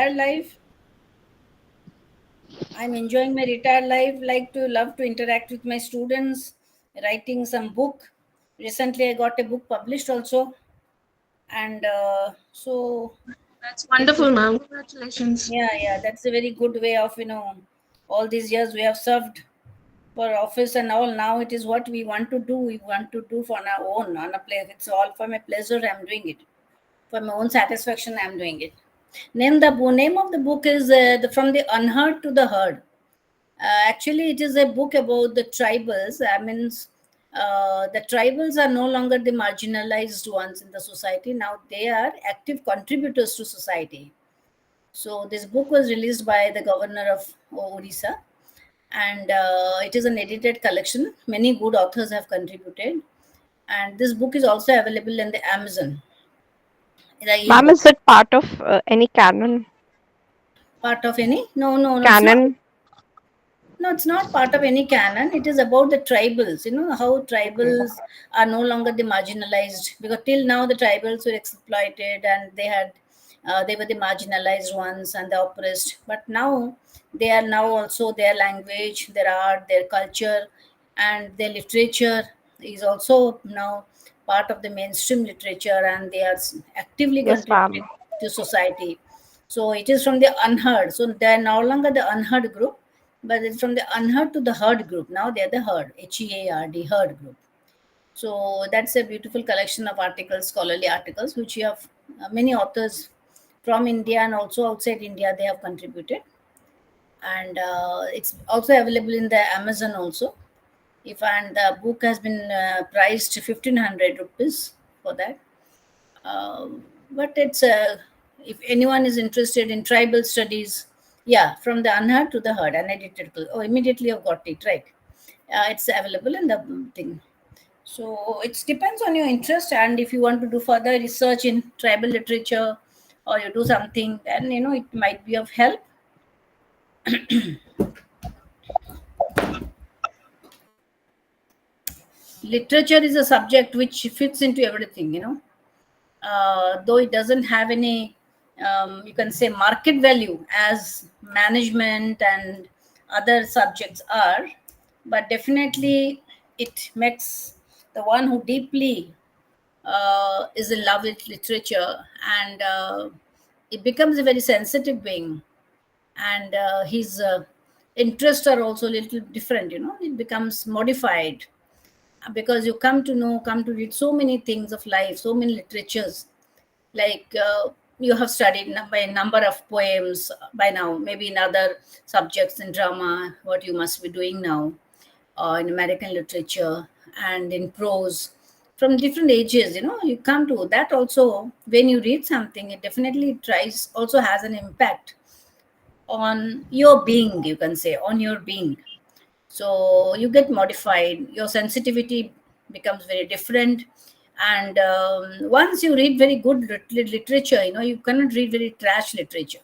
retired life. I'm enjoying my retired life. Love to interact with my students, writing some book. Recently, I got a book published also, and so That's it's wonderful, ma'am. Congratulations. yeah, that's a very good way of all these years we have served for office and all. Now it is what we want to do. We want to do for our own on a place. It's all for my pleasure. I'm doing it for my own satisfaction. I'm doing it. Name of the book is From the Unheard to the Heard. Actually, it is a book about the tribals. I mean, the tribals are no longer the marginalized ones in the society. Now they are active contributors to society. So this book was released by the governor of Odisha, and it is an edited collection. Many good authors have contributed, and this book is also available in the Amazon, the Ma'am, ebook. is it part of any canon? Part of any? No, no, no. It's not. Canon? No, it's not part of any canon. It is about the tribals. You know how Okay. tribals are no longer the marginalized, because till now the tribals were exploited and they were the marginalized ones and the oppressed. But now they are now also their language, their art, their culture, and their literature is also now part of the mainstream literature, and they are actively Yes, contributing ma'am. to society. So it is from the unheard. So they are no longer the unheard group, but it's from the unheard to the heard group. Now they're the heard, HEARD, heard group. So that's a beautiful collection of articles, scholarly articles, which you have many authors from India and also outside India, they have contributed. And it's also available in the Amazon also. If and the book has been priced 1,500 rupees for that. But it's if anyone is interested in tribal studies, yeah, from the unheard to the heard, unedited. Oh, immediately I've got it right. It's available in the thing. So it depends on your interest, and if you want to do further research in tribal literature, or you do something, then it might be of help. Literature is a subject which fits into everything. Though it doesn't have any, you can say, market value as management and other subjects are, but definitely it makes the one who deeply is in love with literature, and it becomes a very sensitive being, and his interests are also a little different. It becomes modified, because you come to read so many things of life, so many literatures, like you have studied by a number of poems by now, maybe in other subjects in drama, what you must be doing now, in American literature, and in prose from different ages. You come to that also. When you read something, it definitely tries also has an impact on your being, you can say, on your being. So you get modified, your sensitivity becomes very different. And once you read very good literature, you cannot read very trash literature.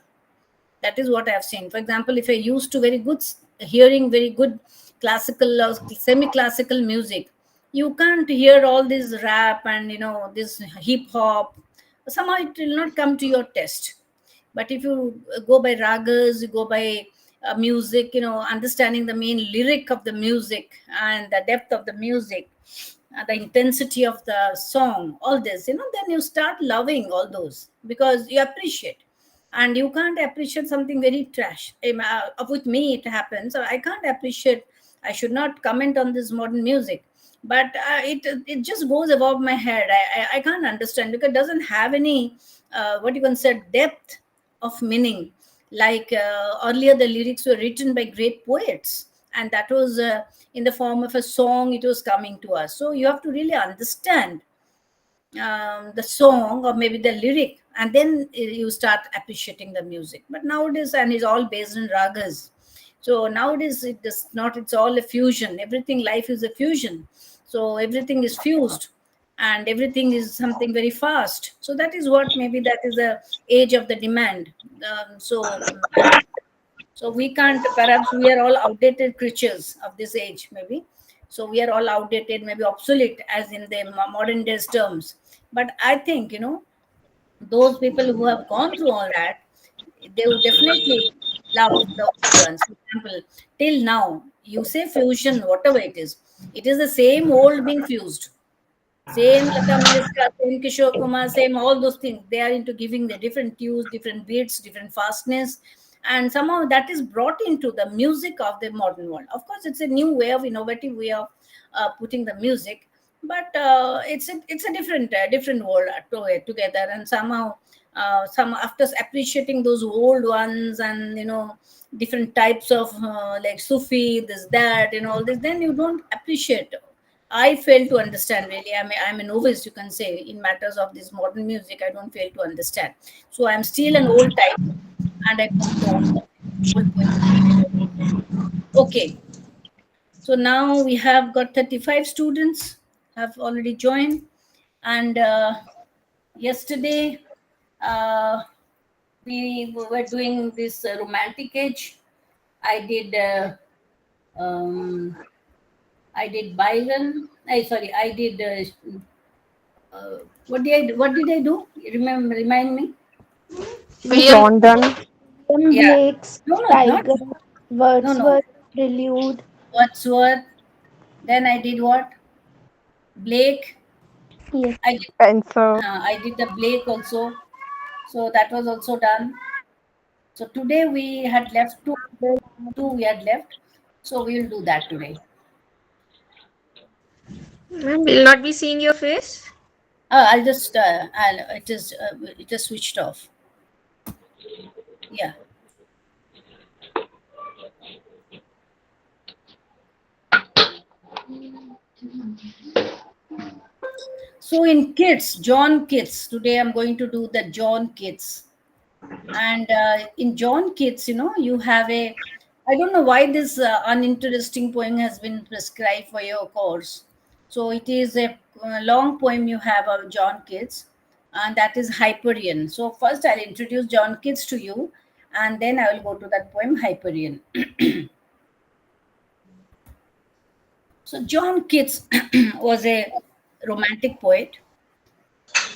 That is what I have seen. For example, if I used to very good hearing very good classical or semi classical music, you can't hear all this rap and this hip hop. Somehow it will not come to your taste. But if you go by ragas, you go by music, understanding the main lyric of the music and the depth of the music, the intensity of the song, all this, then you start loving all those, because you appreciate. And you can't appreciate something very trash. With me it happens, so I can't appreciate. I should not comment on this modern music, but it just goes above my head. I can't understand, because it doesn't have any what you can say, depth of meaning. Like earlier the lyrics were written by great poets, and that was in the form of a song, it was coming to us. So you have to really understand the song or maybe the lyric, and then you start appreciating the music. But nowadays, and it's all based on ragas. So nowadays it is not, it's all a fusion. Everything, life is a fusion. So everything is fused, and everything is something very fast. So that is what, maybe that is the age of the demand. So we can't, perhaps we are all outdated creatures of this age, maybe. So we are all outdated, maybe obsolete, as in the modern days terms. But I think, those people who have gone through all that, they would definitely love the old ones. For example, till now, you say fusion, whatever it is the same old being fused. Same Lata Mangeshkar, same Kishore Kumar, same all those things. They are into giving the different tunes, different beats, different fastness, and somehow that is brought into the music of the modern world. Of course, it's a new way of innovative way of putting the music, but it's a different world together, and somehow some after appreciating those old ones and different types of like Sufi, this that and all this, then you don't appreciate. I fail to understand really. I'm a novice, you can say, in matters of this modern music. I don't fail to understand. So I'm still an old type, and I go with the old poems. Okay. So now we have got 35 students have already joined, and yesterday uh, we were doing this romantic age. I did. Um, I did Byron. I sorry. I did. What did I do? Remind me. William. John Donne. William Yeah. Blake's No, no, not Tiger, no. Wordsworth Prelude. Wordsworth. Then I did what? Blake. Yes. I did. Spencer. I did the Blake also. So that was also done. So today we had left two. We had left. So we'll do that today. Ma'am, will not be seeing your face. I'll just. It is switched off. Yeah. So in Keats, John Keats, today I'm going to do the John Keats. And in John Keats, you have I don't know why this uninteresting poem has been prescribed for your course. So it is a long poem you have of John Keats, and that is Hyperion. So first I'll introduce John Keats to you, and then I will go to that poem Hyperion. So John Keats was a romantic poet,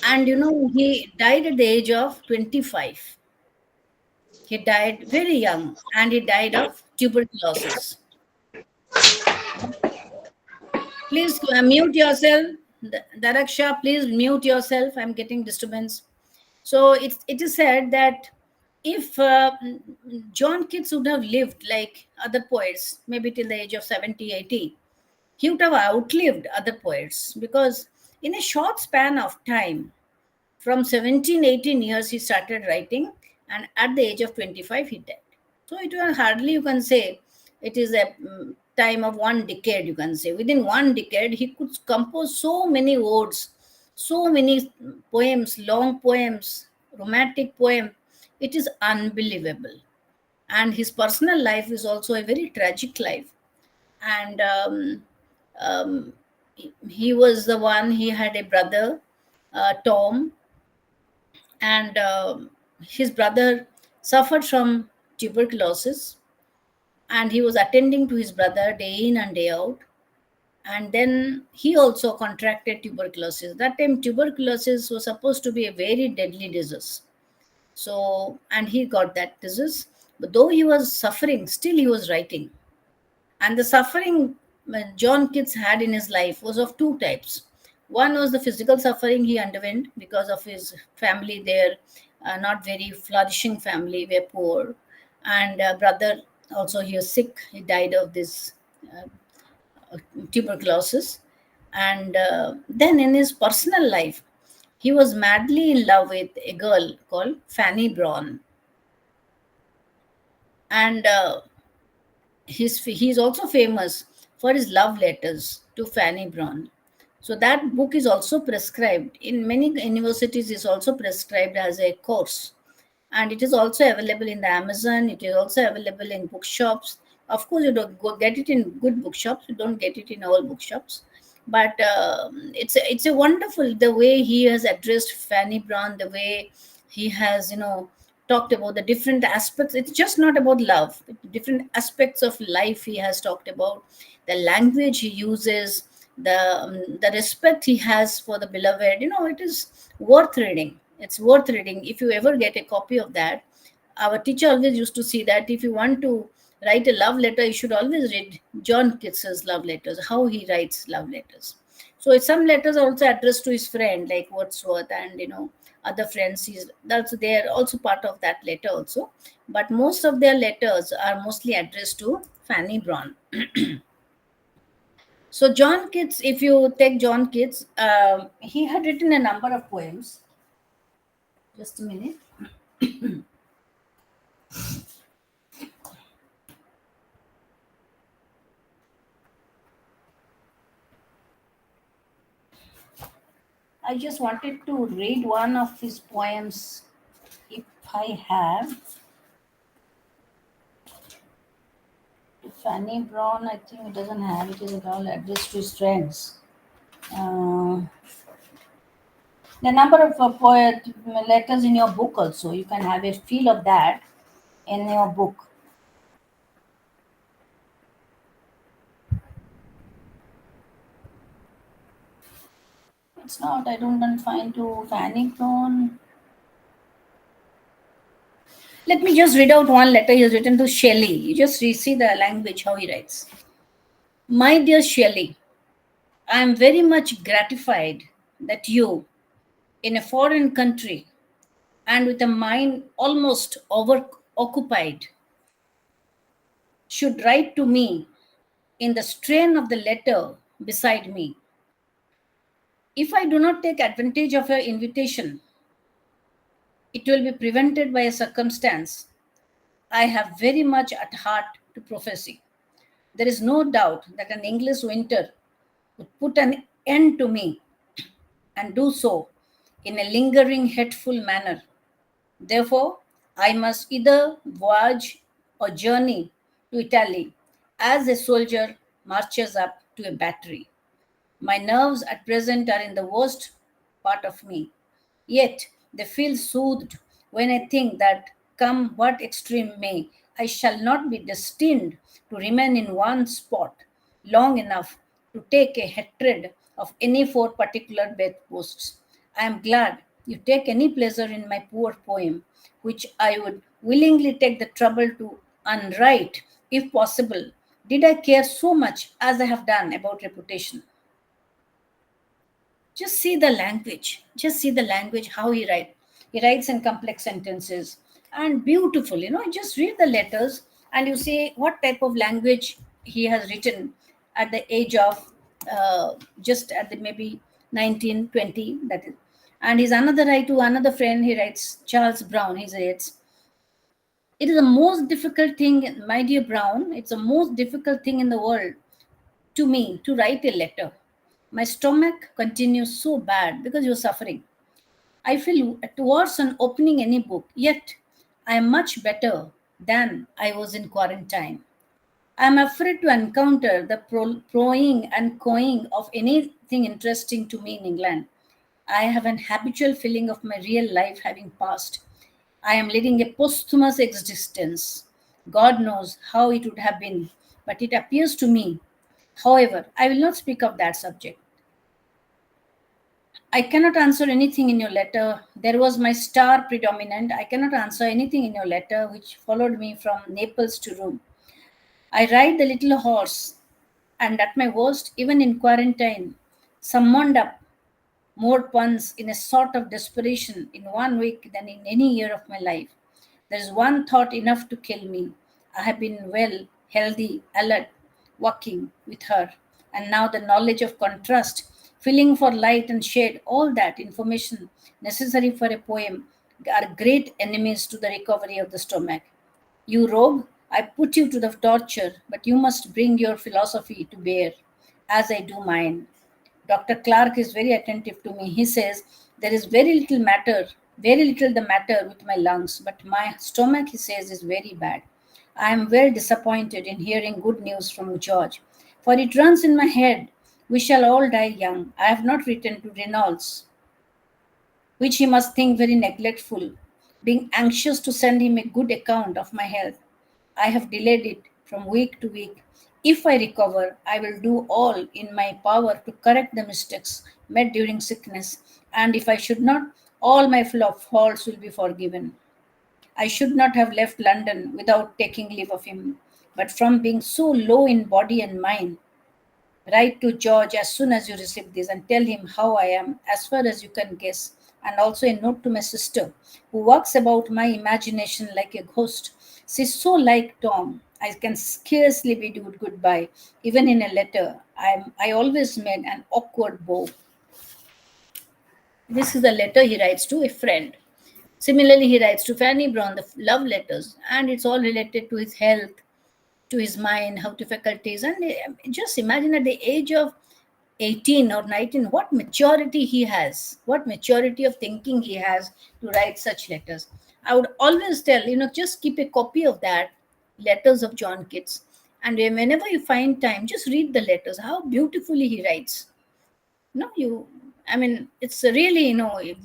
and he died at the age of 25. He died very young, and he died of tuberculosis. Please mute yourself. Daraksha, please mute yourself. I'm getting disturbance. So it is said that if John Keats would have lived like other poets, maybe till the age of 70, 80, he would have outlived other poets, because in a short span of time, from 17, 18 years, he started writing, and at the age of 25, he died. So it was hardly, you can say, it is a time of one decade, you can say. Within one decade, he could compose so many words, so many poems, long poems, romantic poem. It is unbelievable. And his personal life is also a very tragic life. And um, he was the one, he had a brother, Tom, and his brother suffered from tuberculosis, and he was attending to his brother day in and day out, and then he also contracted tuberculosis. That time tuberculosis was supposed to be a very deadly disease, so and he got that disease, but though he was suffering, still he was writing. And the suffering John Keats had in his life was of two types. One was the physical suffering he underwent because of his family there, not very flourishing family, were poor. And brother also, he was sick. He died of this tuberculosis. And then in his personal life, he was madly in love with a girl called Fanny Braun. And he's also famous for his love letters to Fanny Braun. So that book is also prescribed in many universities. Is also prescribed as a course, and it is also available in the Amazon. It is also available in bookshops. Of course, you don't go get it in good bookshops. You don't get it in all bookshops, but it's a wonderful the way he has addressed Fanny Braun, the way he has talked about the different aspects. It's just not about love. Different aspects of life he has talked about. The language he uses, the respect he has for the beloved. It is worth reading. It's worth reading. If you ever get a copy of that, our teacher always used to say that if you want to write a love letter, you should always read John Keats's love letters, how he writes love letters. So some letters are also addressed to his friend, like Wordsworth and other friends. They are also part of that letter also. But most of their letters are mostly addressed to Fanny Brawne. So John Keats, if you take John Keats, he had written a number of poems. Just a minute. I just wanted to read one of his poems, if I have. Fanny Brawne, I think it doesn't have. It is all addressed to his friends. The number of poet letters in your book also, you can have a feel of that in your book. It's not, I don't find to Fanny Brawne. Let me just read out one letter he has written to Shelley. You just see the language, how he writes. My dear Shelley, I am very much gratified that you, in a foreign country and with a mind almost overoccupied, should write to me in the strain of the letter beside me. If I do not take advantage of your invitation, it will be prevented by a circumstance I have very much at heart to prophesy. There is no doubt that an English winter would put an end to me and do so in a lingering, hateful manner. Therefore, I must either voyage or journey to Italy as a soldier marches up to a battery. My nerves at present are in the worst part of me, yet they feel soothed when I think that, come what extreme may, I shall not be destined to remain in one spot long enough to take a hatred of any four particular bedposts. I am glad you take any pleasure in my poor poem, which I would willingly take the trouble to unwrite, if possible, did I care so much as I have done about reputation. Just see the language. Just see the language, how he writes. He writes in complex sentences and beautiful. Just read the letters and you see what type of language he has written at the age of just at the maybe 19, 20. That is. And he's another writer to another friend. He writes, Charles Brown. He writes, it is the most difficult thing, my dear Brown, it's the most difficult thing in the world to me to write a letter. My stomach continues so bad because you're suffering. I feel towards on opening any book, yet I am much better than I was in quarantine. I am afraid to encounter the proing and coing of anything interesting to me in England. I have an habitual feeling of my real life having passed. I am leading a posthumous existence. God knows how it would have been, but it appears to me. However, I will not speak of that subject. I cannot answer anything in your letter. There was my star predominant. I cannot answer anything in your letter which followed me from Naples to Rome. I ride the little horse, and at my worst, even in quarantine, summoned up more puns in a sort of desperation in 1 week than in any year of my life. There is one thought enough to kill me. I have been well, healthy, alert, walking with her, and now the knowledge of contrast, feeling for light and shade, all that information necessary for a poem are great enemies to the recovery of the stomach. You rogue, I put you to the torture, but you must bring your philosophy to bear, as I do mine. Dr. Clark is very attentive to me. He says, there is very little the matter with my lungs, but my stomach, he says, is very bad. I am well disappointed in hearing good news from George, for it runs in my head, we shall all die young. I have not written to Reynolds, which he must think very neglectful, being anxious to send him a good account of my health. I have delayed it from week to week. If I recover, I will do all in my power to correct the mistakes made during sickness, and if I should not, all my faults will be forgiven. I should not have left London without taking leave of him, but from being so low in body and mind, write to George as soon as you receive this and tell him how I am, as far as you can guess. And also a note to my sister, who walks about my imagination like a ghost. She's so like Tom. I can scarcely bid you goodbye. Even in a letter, I always made an awkward bow. This is a letter he writes to a friend. Similarly, he writes to Fanny Brown the love letters, and it's all related to his health, to his mind, how to faculties. And just imagine at the age of 18 or 19, what maturity he has, what maturity of thinking he has to write such letters. I would always tell, just keep a copy of that, letters of John Keats. And whenever you find time, just read the letters, how beautifully he writes. It's really,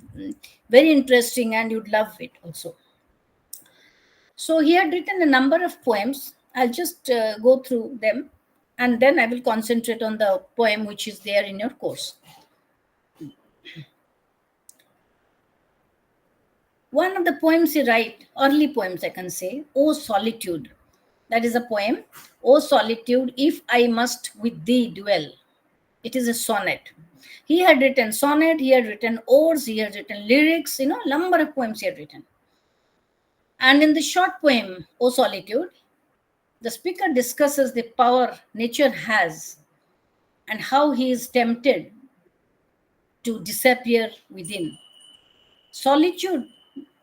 very interesting, and you'd love it also. So he had written a number of poems. I'll just go through them, and then I will concentrate on the poem which is there in your course. One of the poems he write, early poems I can say, O Solitude. That is a poem. O Solitude, if I must with thee dwell. It is a sonnet. He had written sonnet, he had written odes, he had written lyrics, number of poems he had written. And in the short poem, O Solitude, the speaker discusses the power nature has and how he is tempted to disappear within. Solitude,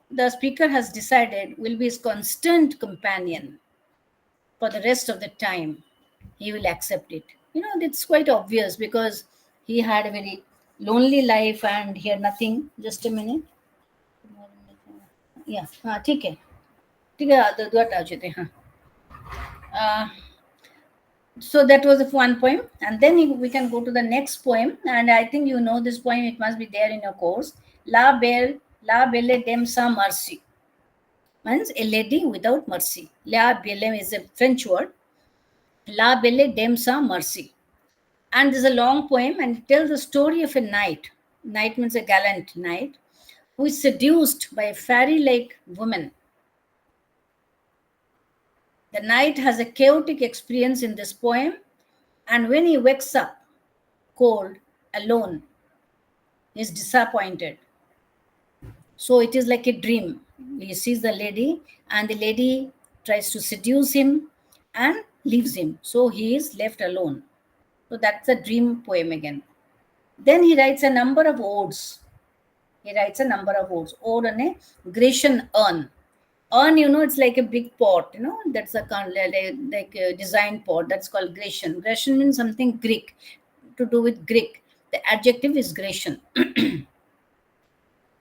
the speaker has decided, will be his constant companion for the rest of the time. He will accept it. It's quite obvious because he had a very lonely life and he had nothing. Just a minute. Yeah, ठीक है दुआट आ जाते हैं. So that was one poem, and then we can go to the next poem, and I think you know this poem, it must be there in your course. La Belle Dame Sans Merci means a lady without mercy. La Belle is a French word. La Belle Dame Sans Merci. And there's a long poem, and it tells the story of a knight. Knight means a gallant knight who is seduced by a fairy-like woman. The knight has a chaotic experience in this poem, and when he wakes up cold, alone, he is disappointed. So it is like a dream. He sees the lady, and the lady tries to seduce him and leaves him. So he is left alone. So that's a dream poem again. Then he writes a number of odes. Ode on a Grecian urn. Urn, it's like a big pot, that's a kind like a design pot. That's called Grecian. Grecian means something Greek, to do with Greek. The adjective is Grecian.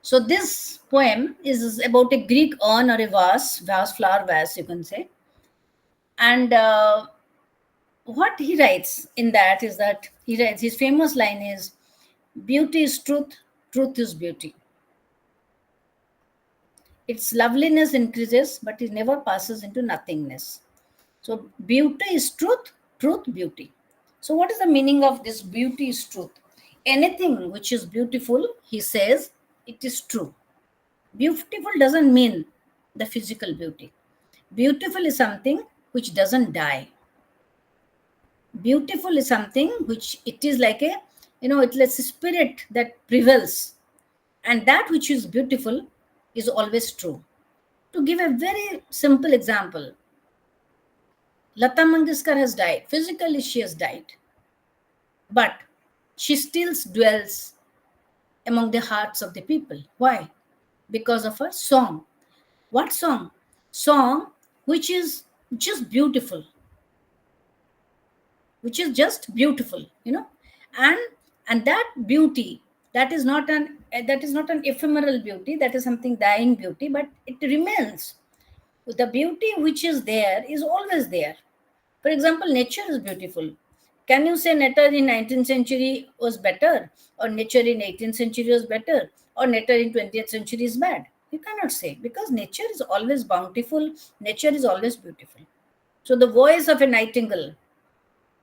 So this poem is about a Greek urn or a vase, flower vase, you can say. And what he writes in that is that he writes, his famous line is, beauty is truth, truth is beauty. Its loveliness increases, but it never passes into nothingness. So beauty is truth, truth, beauty. So what is the meaning of this beauty is truth? Anything which is beautiful, he says, it is true. Beautiful doesn't mean the physical beauty. Beautiful is something which doesn't die. Beautiful is something which it is like a, it's a spirit that prevails. And that which is beautiful is always true. To give a very simple example, Lata Mangeshkar has died. Physically, she has died. But she still dwells among the hearts of the people. Why? Because of her song. What song? Song which is just beautiful. And that beauty, that is not an ephemeral beauty, that is something dying beauty, but it remains. The beauty which is there is always there. For example, nature is beautiful. Can you say nature in 19th century was better, or nature in 18th century was better, or nature in 20th century is bad? You cannot say, because nature is always bountiful, nature is always beautiful. So the voice of a nightingale,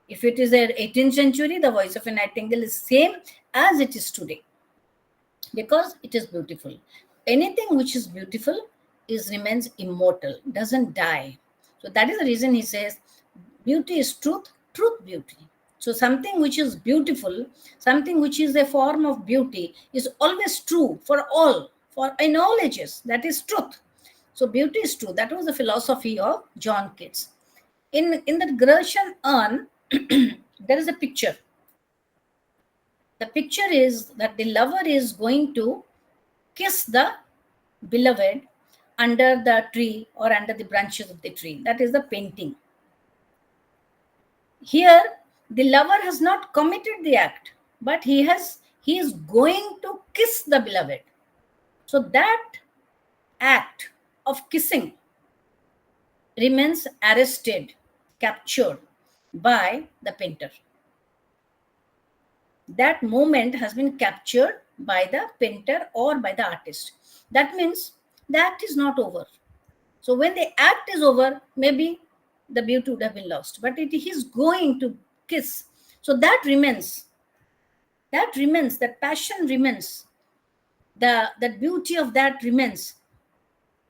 if it is a 18th century, the voice of a nightingale is same as it is today, because it is beautiful. Anything which is beautiful remains immortal, doesn't die. So that is the reason he says beauty is truth, truth beauty. So something which is beautiful, something which is a form of beauty, is always true for all, for in all ages. That is truth. So beauty is true. That was the philosophy of John Keats. In the Grecian urn, there is a picture. The picture is that the lover is going to kiss the beloved under the tree or under the branches of the tree. That is the painting. Here, the lover has not committed the act, but he is going to kiss the beloved. So that act of kissing remains arrested, captured by the painter. That moment has been captured by the painter or by the artist. That means the act is not over. So when the act is over, maybe the beauty would have been lost, but it is going to kiss. So that remains. That remains. That passion remains. The beauty of that remains.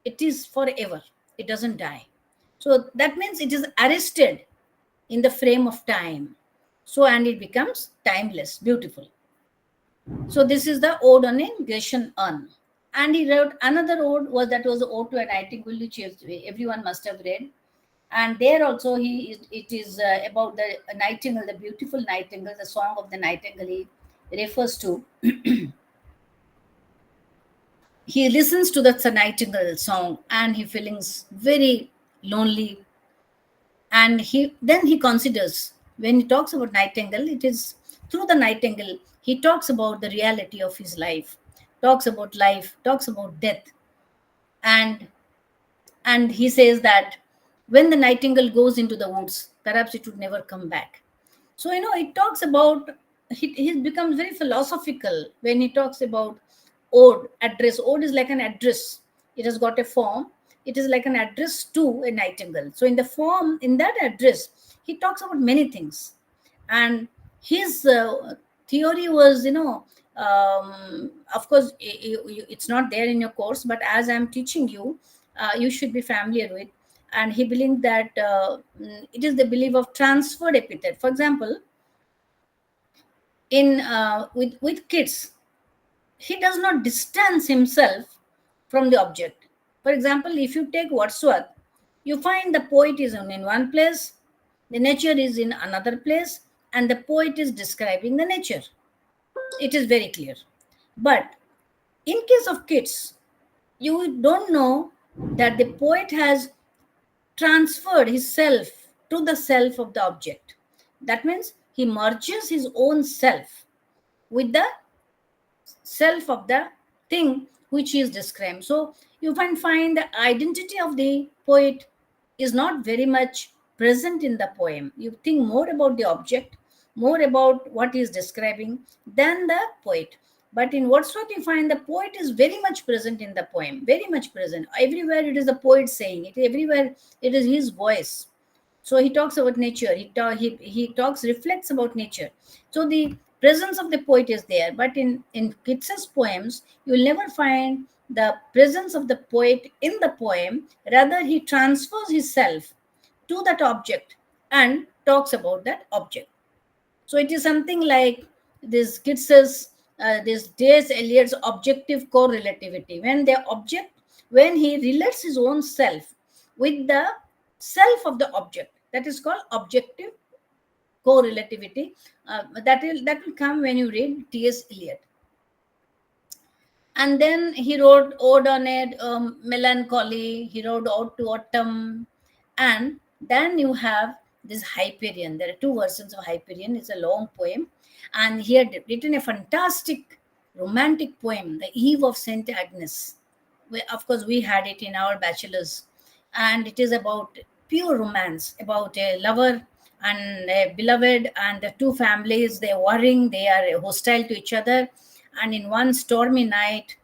It is forever. It doesn't die. So that means it is arrested in the frame of time. So, and it becomes timeless, beautiful. So this is the ode on a Grecian urn. And he wrote another ode, was the ode to a nightingale, which everyone must have read. And there also it is about the nightingale, the beautiful nightingale, the song of the nightingale he refers to. He listens to the nightingale song and he feels very lonely. And then he considers, when he talks about nightingale, it is through the nightingale, he talks about the reality of his life, talks about life, talks about death. And he says that when the nightingale goes into the woods, perhaps it would never come back. So, it talks about, he becomes very philosophical when he talks about ode, address. Ode is like an address. It has got a form. It is like an address to a nightingale. So in that address, he talks about many things. And his theory was, of course, it's not there in your course, but as I'm teaching you, you should be familiar with. And he believed that it is the belief of transferred epithet. For example, with kids, he does not distance himself from the object. For example, if you take Wordsworth, you find the poet is in one place, the nature is in another place, and the poet is describing the nature. It is very clear. But in case of kids, you don't know that the poet has transferred his self to the self of the object. That means he merges his own self with the self of the thing which he is describing. So you find the identity of the poet is not very much present in the poem. You think more about the object, more about what he is describing than the poet. But in Wordsworth, you find the poet is very much present in the poem, very much present. Everywhere it is the poet saying it. Everywhere it is his voice. So he talks about nature. He reflects about nature. So the presence of the poet is there. But in Keats's poems, you will never find the presence of the poet in the poem. Rather, he transfers himself to that object and talks about that object. So it is something like this Keats's, this T.S. Eliot's objective correlativity. When he relates his own self with the self of the object, that is called objective correlativity. That will come when you read T.S. Eliot. And then he wrote Ode on Melancholy. He wrote Ode to Autumn. And then you have this Hyperion. There are two versions of Hyperion. It's a long poem. And he had written a fantastic romantic poem, The Eve of St. Agnes. Of course, we had it in our bachelor's. And it is about pure romance, about a lover and a beloved, and the two families, they're warring, they are hostile to each other. And in one stormy night,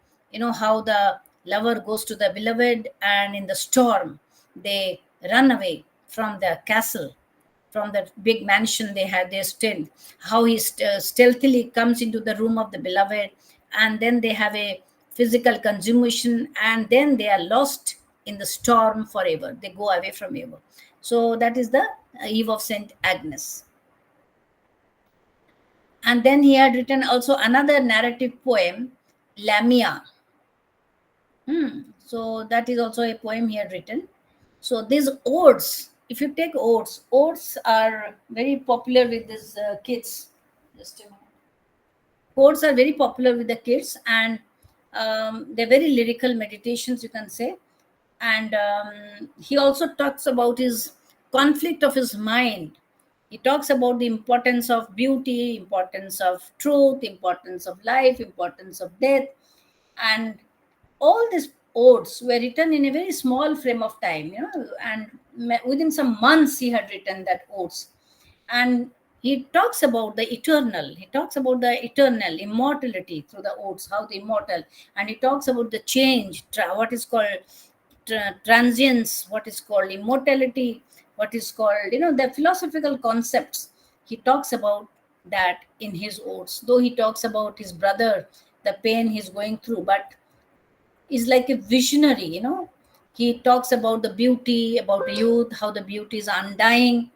how the lover goes to the beloved, and in the storm, they run away from the castle, from the big mansion they had. How he stealthily comes into the room of the beloved, and then they have a physical consummation, and then they are lost in the storm forever. They go away from ever. So that is the Eve of Saint Agnes. And then he had written also another narrative poem, Lamia. So that is also a poem he had written. So these odes, if you take odes are very popular with these kids. Just a minute. Odes are very popular with the kids, and they're very lyrical meditations, you can say. And he also talks about his conflict of his mind. He talks about the importance of beauty, importance of truth, importance of life, importance of death. And all these odes were written in a very small frame of time, and within some months he had written that odes. And he talks about the eternal. He talks about the eternal immortality through the odes, how the immortal. And he talks about the change, what is called transience, what is called immortality, what is called, the philosophical concepts. He talks about that in his odes, though he talks about his brother, the pain he's going through, but is like a visionary, he talks about the beauty, about youth, how the beauty is undying.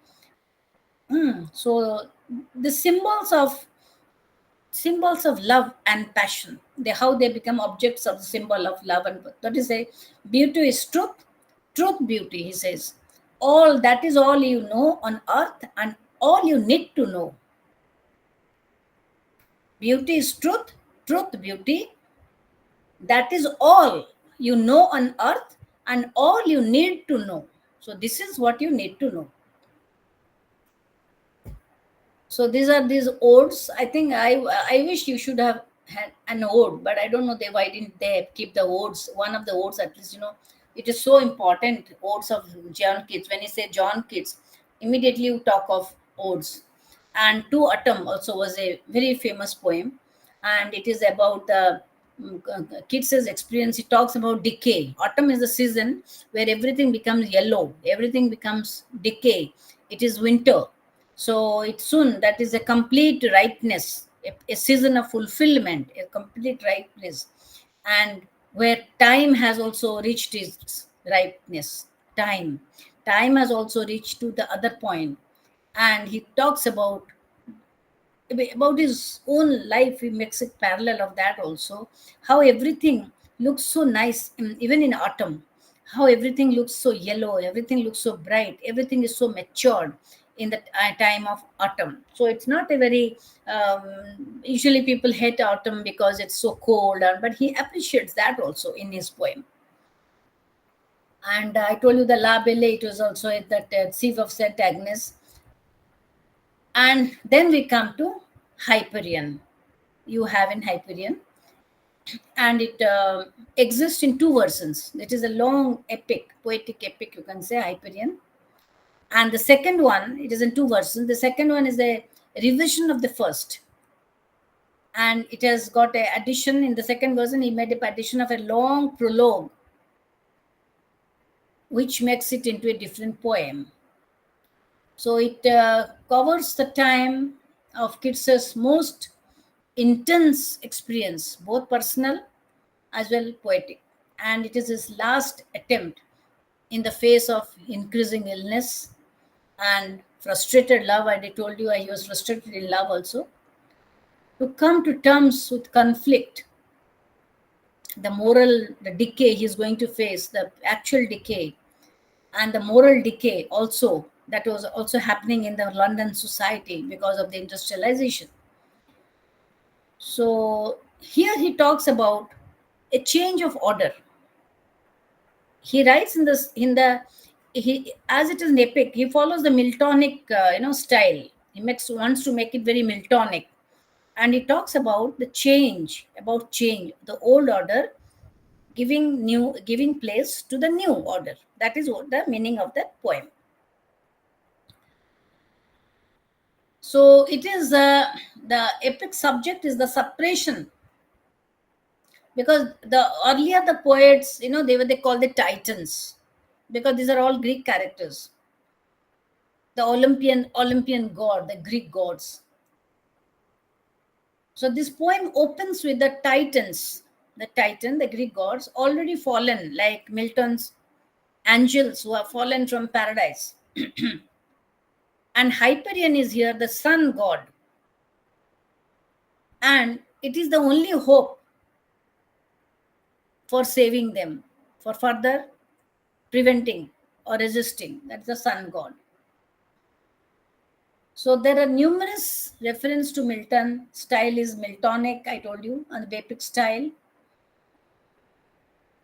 So the symbols of love and passion, how they become objects of the symbol of love. And that is a beauty is truth beauty, he says. All that is all you know on earth and all you need to know. Beauty is truth beauty, that is all you know on earth and all you need to know. So this is what you need to know. So these are these odes. I think I wish you should have had an ode, but I don't know why didn't they keep the odes, one of the odes at least, it is so important, odes of John Keats. When you say John Keats, immediately you talk of odes. And To Autumn also was a very famous poem, and it is about the Keats's experience. He talks about decay. Autumn is the season where everything becomes yellow, everything becomes decay. It is winter. So it's soon, that is a complete ripeness, a season of fulfillment, a complete ripeness. And where time has also reached its ripeness. Time has also reached to the other point. And he talks about his own life. He makes it parallel of that also, how everything looks so nice even in autumn, how everything looks so yellow, everything looks so bright, everything is so matured in the time of autumn. So it's not a very usually people hate autumn because it's so cold, but he appreciates that also in his poem. And I told you the La Belle, it was also at that Eve of Saint Agnes. And then we come to Hyperion. You have in Hyperion, and it exists in two versions. It is a long epic, poetic epic, you can say, Hyperion. And the second one, it is in two versions. The second one is a revision of the first. And it has got an addition in the second version. He made an addition of a long prologue, which makes it into a different poem. So it covers the time of Keats's most intense experience, both personal as well poetic. And it is his last attempt in the face of increasing illness and frustrated love. And I told you he was frustrated in love also, to come to terms with conflict, the decay he's going to face, the actual decay, and the moral decay also that was also happening in the London society because of the industrialization. So here he talks about a change of order. He writes as it is an epic, he follows the Miltonic style. He wants to make it very Miltonic, and he talks about the change, the old order giving place to the new order. That is what the meaning of that poem. So it is the epic subject is the separation, because earlier the poets, they call the Titans, because these are all Greek characters, the Olympian god, the Greek gods. So this poem opens with the Titans, the Greek gods already fallen, like Milton's angels who have fallen from paradise. And Hyperion is here, the sun god. And it is the only hope for saving them, for further preventing or resisting. That's the sun god. So there are numerous references to Milton. Style is Miltonic, I told you, and the epic style.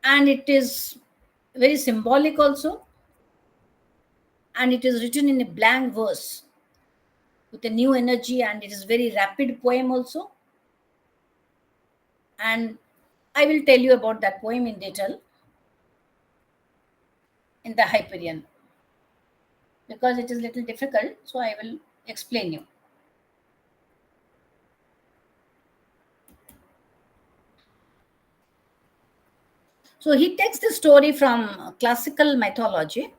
And it is very symbolic also. And it is written in a blank verse with a new energy, and it is very rapid poem also. And I will tell you about that poem in detail in the Hyperion, because it is a little difficult, so I will explain you. So he takes the story from classical mythology,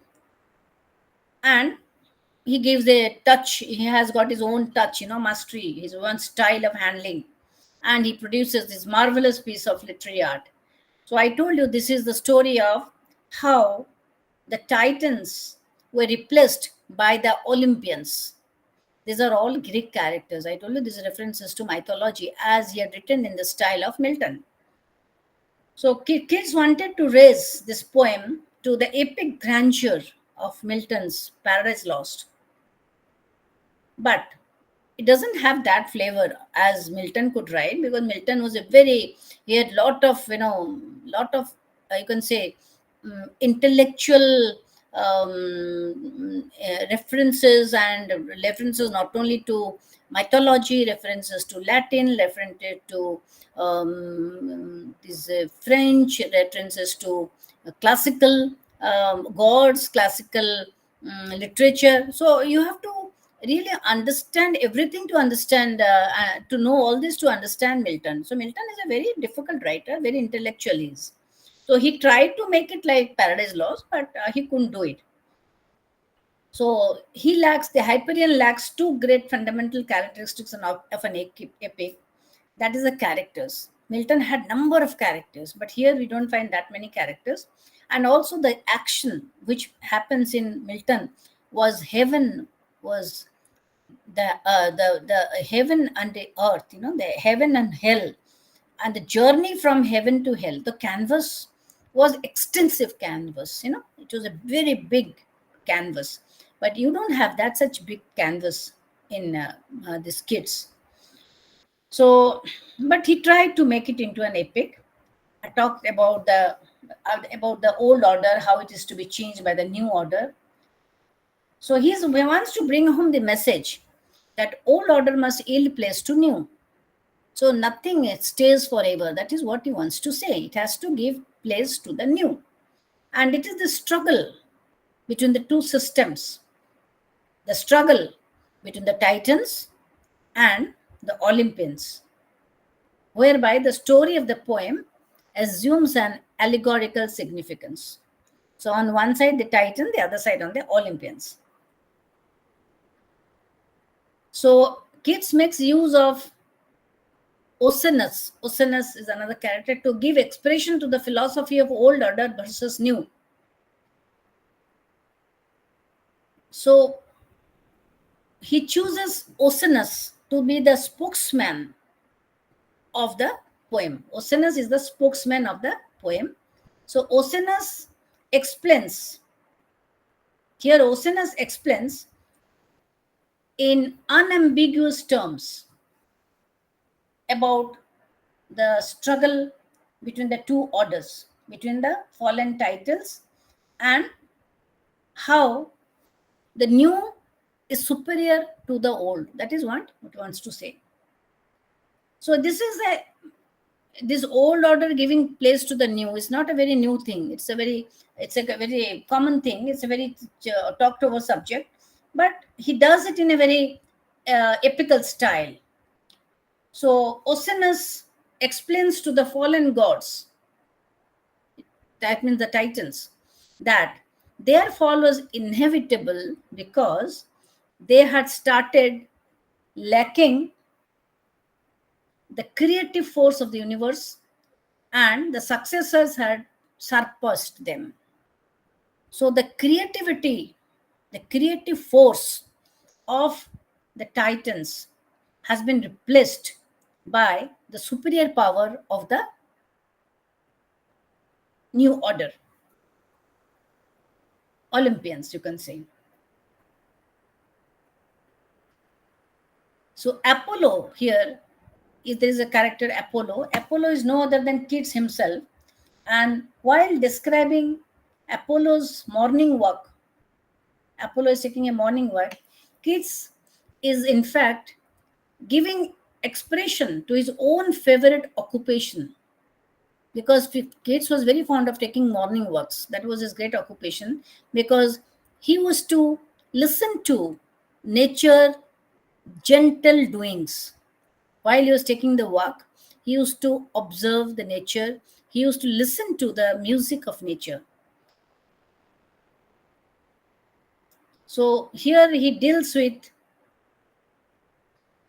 and he gives a touch. He has got his own touch, mastery, his own style of handling, and he produces this marvelous piece of literary art. So I told you this is the story of how the Titans were replaced by the Olympians. These are all Greek characters. I told you these are references to mythology as he had written in the style of Milton. So kids wanted to raise this poem to the epic grandeur of Milton's Paradise Lost. But it doesn't have that flavor as Milton could write, because Milton was he had lot of, you can say, intellectual references, and references not only to mythology, references to Latin, references to French, references to classical gods, classical literature. So you have to really understand everything to understand, to know all this to understand Milton. So Milton is a very difficult writer, very intellectual he is. So he tried to make it like Paradise Lost, but he couldn't do it. So the Hyperion lacks two great fundamental characteristics of an epic. That is the characters. Milton had number of characters, but here we don't find that many characters. And also the action which happens in Milton was the heaven and the earth, the heaven and hell, and the journey from heaven to hell. The canvas was extensive canvas, it was a very big canvas, but you don't have that such big canvas in these kids. So, but he tried to make it into an epic. I talked about the old order, how it is to be changed by the new order. So he wants to bring home the message that old order must yield place to new. So nothing stays forever. That is what he wants to say. It has to give place to the new. And it is the struggle between the two systems, the struggle between the Titans and the Olympians, whereby the story of the poem assumes an allegorical significance. So on one side the Titan, the other side on the Olympians. So Keats makes use of Oceanus. Oceanus is another character to give expression to the philosophy of old order versus new. So he chooses Oceanus to be the spokesman of the poem. Oceanus is the spokesman of the poem. So Oceanus explains. Here Oceanus explains in unambiguous terms about the struggle between the two orders, between the fallen titles, and how the new is superior to the old. That is what it wants to say. So this old order giving place to the new is not a very new thing. It's a very common thing. It's a very talked over subject, but he does it in a very epical style. So Oceanus explains to the fallen gods, that means the Titans, that their fall was inevitable because they had started lacking the creative force of the universe, and the successors had surpassed them. So the creativity, the creative force of the Titans has been replaced by the superior power of the new order, Olympians, you can say. So Apollo here, if there is a character Apollo, Apollo is no other than Keats himself. And while describing Apollo's morning walk, Apollo is taking a morning walk, Keats is in fact giving expression to his own favorite occupation, because Keats was very fond of taking morning walks. That was his great occupation, because he was to listen to nature gentle doings. While he was taking the walk, he used to observe the nature, he used to listen to the music of nature. So here he deals with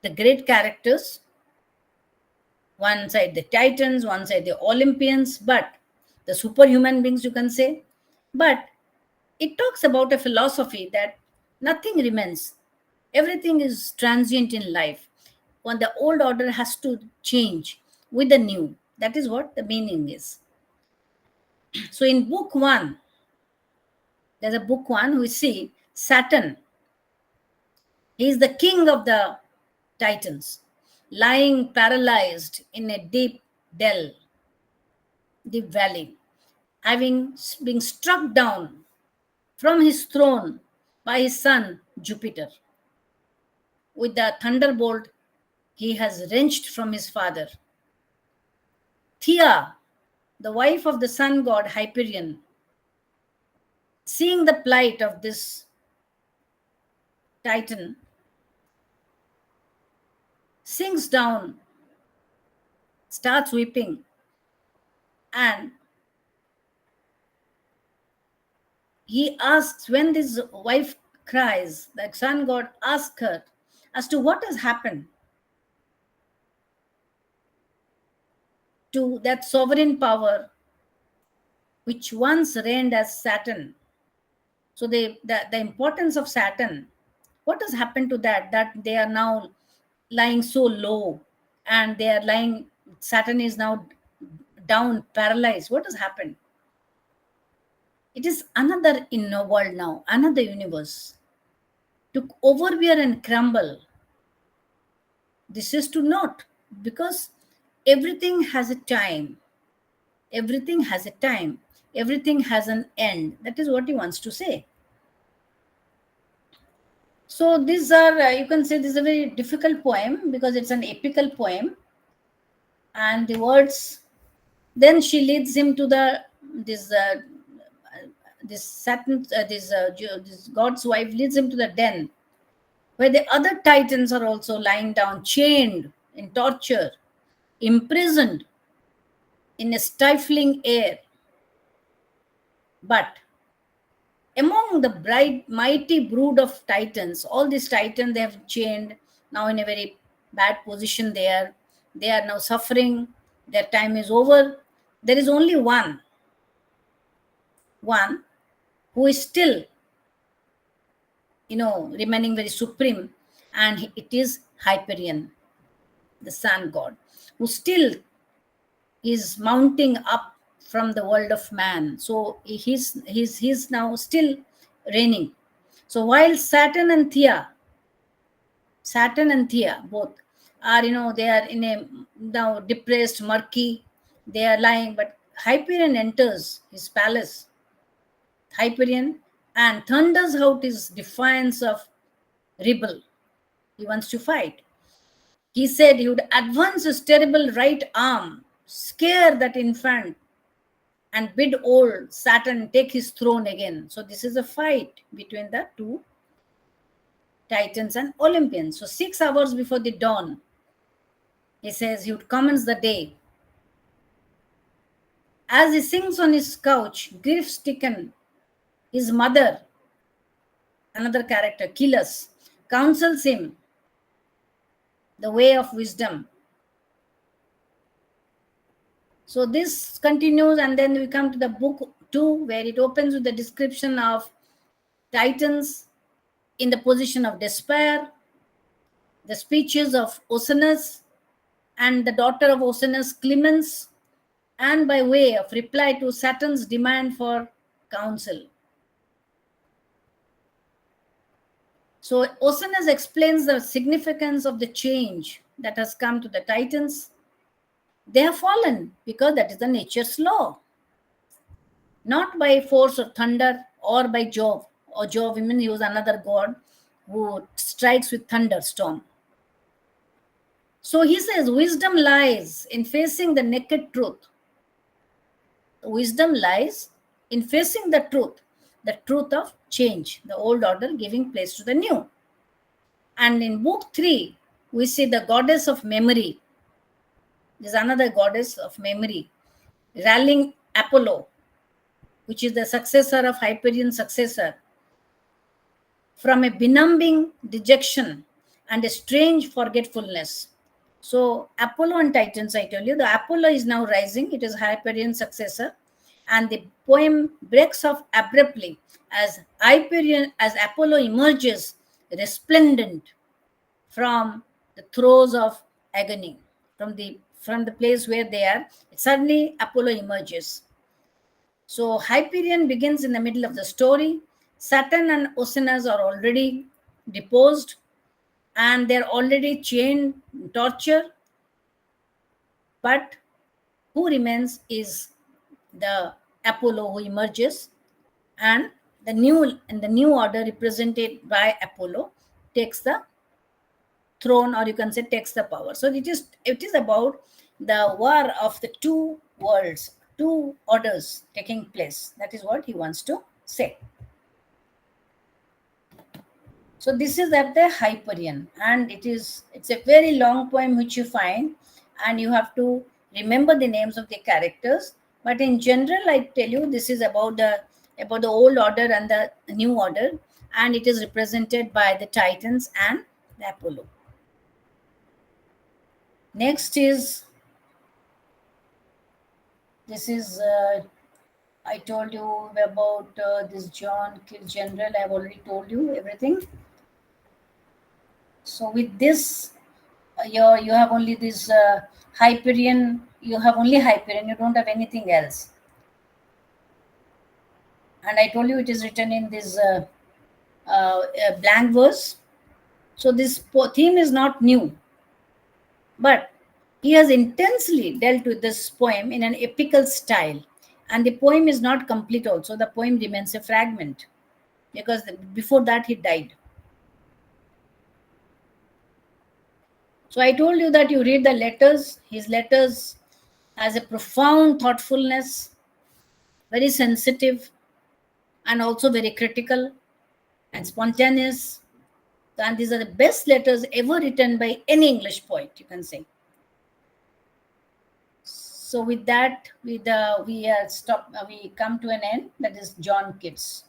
the great characters, one side the Titans, one side the Olympians, but the superhuman beings, you can say. But it talks about a philosophy that nothing remains, everything is transient in life. When the old order has to change with the new, that is what the meaning is. So in book one, there's a book one, we see Saturn. He is the king of the Titans, lying paralyzed in a deep dell, deep valley, having been struck down from his throne by his son Jupiter. With the thunderbolt he has wrenched from his father. Thea, the wife of the sun god Hyperion, seeing the plight of this Titan, sinks down, starts weeping, and he asks, when this wife cries, the sun god asks her as to what has happened to that sovereign power which once reigned as Saturn. So the importance of Saturn, what has happened to that? That they are now lying so low, and they are lying, Saturn is now down, paralyzed. What has happened? It is another inner world now, another universe. To overbear and crumble, this is to not, because everything has a time. Everything has a time. Everything has an end. That is what he wants to say. So these are, you can say this is a very difficult poem because it's an epical poem. And the words, then she leads him to this Saturn, this God's wife leads him to the den, where the other Titans are also lying down, chained in torture, imprisoned in a stifling air. But among the bright, mighty brood of Titans, all these Titans, they have chained, now in a very bad position there. They are now suffering. Their time is over. There is only one who is still, remaining very supreme, and it is Hyperion, the sun god, who still is mounting up from the world of man. So he's now still reigning. So while Saturn and Thea both are, they are in a now depressed, murky, they are lying, but Hyperion enters his palace, Hyperion, and thunders out his defiance of rebel. He wants to fight. He said he would advance his terrible right arm, scare that infant, and bid old Saturn take his throne again. So this is a fight between the two Titans and Olympians. So 6 hours before the dawn, he says he would commence the day. As he sings on his couch, grief-stricken, his mother, another character, Kylus, counsels him the way of wisdom. So this continues, and then we come to the book 2, where it opens with the description of Titans in the position of despair, the speeches of Oceanus and the daughter of Oceanus, Clemens, and by way of reply to Saturn's demand for counsel. So Oceanus explains the significance of the change that has come to the Titans. They have fallen because that is the nature's law, not by force of thunder or by Jove. Or Jove, even he was another god who strikes with thunderstorm. So he says, wisdom lies in facing the naked truth. Wisdom lies in facing the truth of change, the old order giving place to the new. And in book 3, we see the goddess of memory. There's another goddess of memory, rallying Apollo, which is the successor of Hyperion's successor, from a benumbing dejection and a strange forgetfulness. So Apollo and Titans, I tell you, the Apollo is now rising. It is Hyperion's successor. And the poem breaks off abruptly as Apollo emerges resplendent from the throes of agony, from the place where they are. Suddenly Apollo emerges. So Hyperion begins in the middle of the story. Saturn and Oceanus are already deposed and they're already chained, torture. But who remains is the Apollo who emerges, and the new order represented by Apollo takes the throne, or you can say takes the power. So it is about the war of the two worlds, two orders taking place. That is what he wants to say. So this is at the Hyperion, and it's a very long poem which you find, and you have to remember the names of the characters. But in general, I tell you, this is about the old order and the new order, and it is represented by the Titans and the Apollo. Next is, this is, I told you about this John Kill General. I have already told you everything. So with this, you have only this Hyperion. You have only Hyperion. You don't have anything else. And I told you it is written in this blank verse. So this theme is not new, but he has intensely dealt with this poem in an epical style. And the poem is not complete also. The poem remains a fragment because before that he died. So I told you that you read the letters. His letters has a profound thoughtfulness, very sensitive, and also very critical and spontaneous. And these are the best letters ever written by any English poet, you can say. So with that, we come to an end. That is John Keats.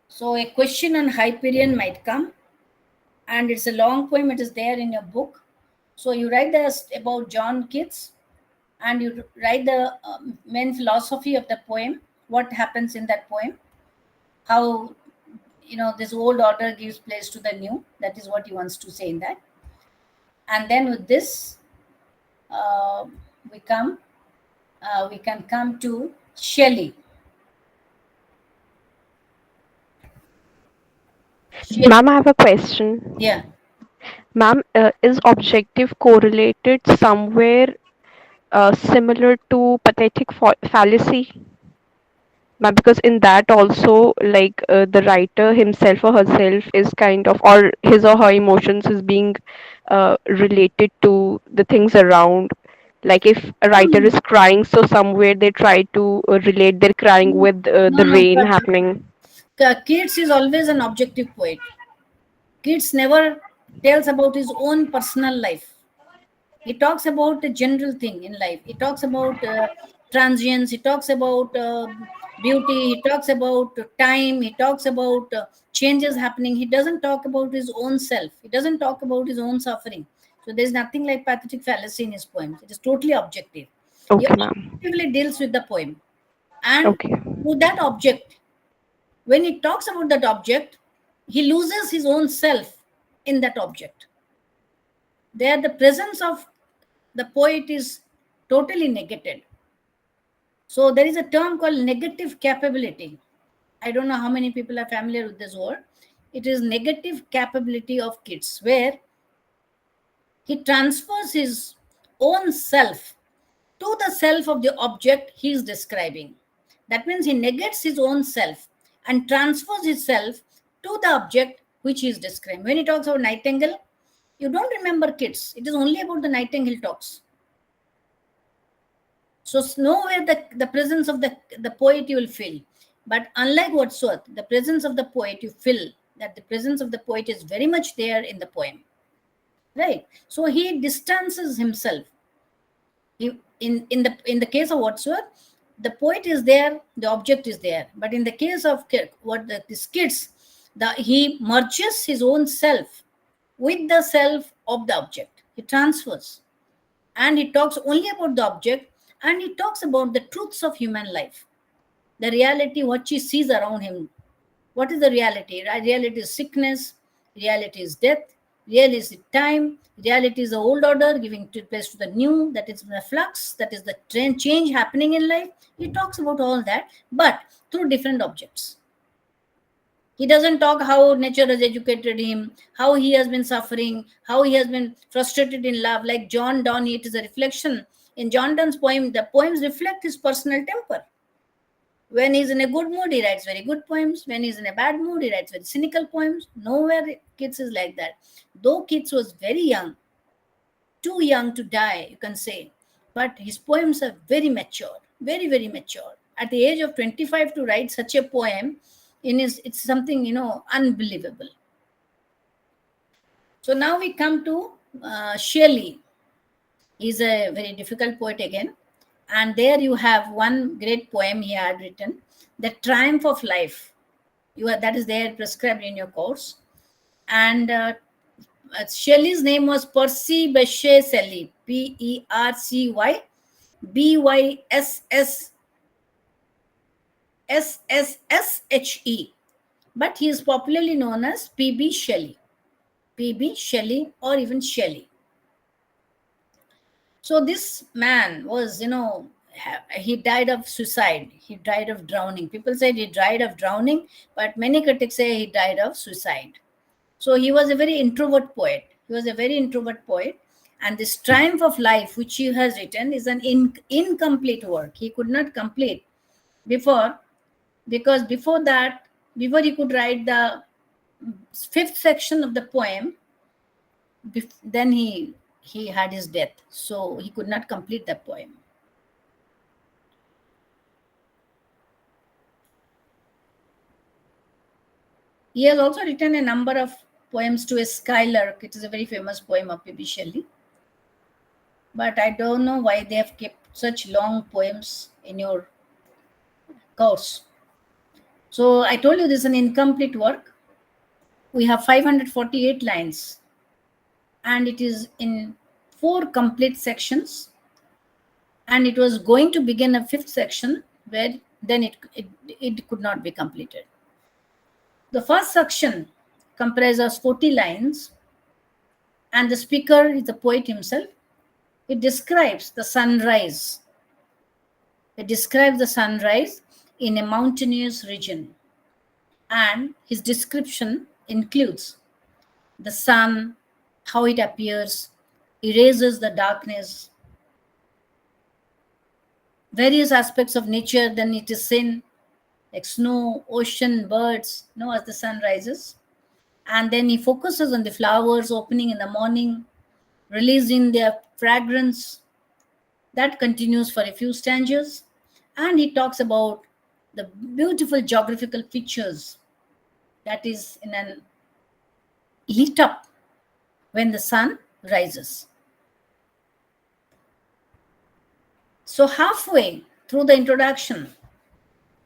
So a question on Hyperion might come, and it's a long poem. It is there in your book. So you write about John Keats, and you write the main philosophy of the poem. What happens in that poem? How this old order gives place to the new. That is what he wants to say in that. And then with this, we can come to Shelley. Ma'am, I have a question. Yeah. Ma'am, is objective correlated somewhere similar to pathetic fallacy? Ma'am, because in that also, like the writer himself or herself is kind of, or his or her emotions is being related to the things around. Like if a writer is crying, so somewhere they try to relate their crying with the rain happening. Keats is always an objective poet. Keats never tells about his own personal life. He talks about a general thing in life. He talks about transience. He talks about beauty. He talks about time. He talks about changes happening. He doesn't talk about his own self. He doesn't talk about his own suffering. So there's nothing like pathetic fallacy in his poems. It is totally objective. Okay, ma'am. He deals with the poem. And Okay. to that object, when he talks about that object, he loses his own self in that object. There, the presence of the poet is totally negated. So there is a term called negative capability. I don't know how many people are familiar with this word. It is negative capability of kids, where he transfers his own self to the self of the object he is describing. That means he negates his own self and transfers his self to the object which he is describing. When he talks about nightingale, you don't remember kids. It is only about the nightingale talks. So nowhere the presence of the poet you will feel. But unlike Wordsworth, the presence of the poet, you feel that the presence of the poet is very much there in the poem. Right? So he distances himself. In the case of Wordsworth, the poet is there, the object is there. But in the case of these kids, he merges his own self with the self of the object. He transfers. And he talks only about the object, and he talks about the truths of human life, the reality, what he sees around him. What is the reality? Reality is sickness, reality is death, reality is time, reality is the old order giving place to the new, that is the flux, that is the change happening in life. He talks about all that, but through different objects. He doesn't talk how nature has educated him, how he has been suffering, how he has been frustrated in love. Like John Donne, it is a reflection. In John Donne's poem, the poems reflect his personal temper. When he's in a good mood, he writes very good poems. When he's in a bad mood, he writes very cynical poems. Nowhere Keats is like that. Though Keats was very young, too young to die, you can say, but his poems are very mature, very, very mature. At the age of 25 to write such a poem, it's something, unbelievable. So now we come to Shelley. He's a very difficult poet again. And there you have one great poem he had written, The Triumph of Life. That is there prescribed in your course. And Shelley's name was Percy Bysshe Shelley, Percy Bysshe. But he is popularly known as P.B. Shelley. P.B. Shelley or even Shelley. So this man was, he died of suicide. He died of drowning. People said he died of drowning, but many critics say he died of suicide. So he was a very introvert poet. And this Triumph of Life, which he has written, is an incomplete work. He could not complete because before he could write the fifth section of the poem, then he had his death. So he could not complete the poem. He has also written a number of poems to a skylark. It is a very famous poem of P.B. Shelley. But I don't know why they have kept such long poems in your course. So I told you this is an incomplete work. We have 548 lines. And it is in 4 complete sections. And it was going to begin a 5th section where then it could not be completed. The first section comprises 40 lines, and the speaker is the poet himself. It describes the sunrise. It describes the sunrise in a mountainous region. And his description includes the sun, how it appears, erases the darkness, various aspects of nature, then it is seen, like snow, ocean, birds, as the sun rises. And then he focuses on the flowers opening in the morning, releasing their fragrance. That continues for a few stanzas. And he talks about the beautiful geographical features that is in an lit up when the sun rises. So halfway through the introduction,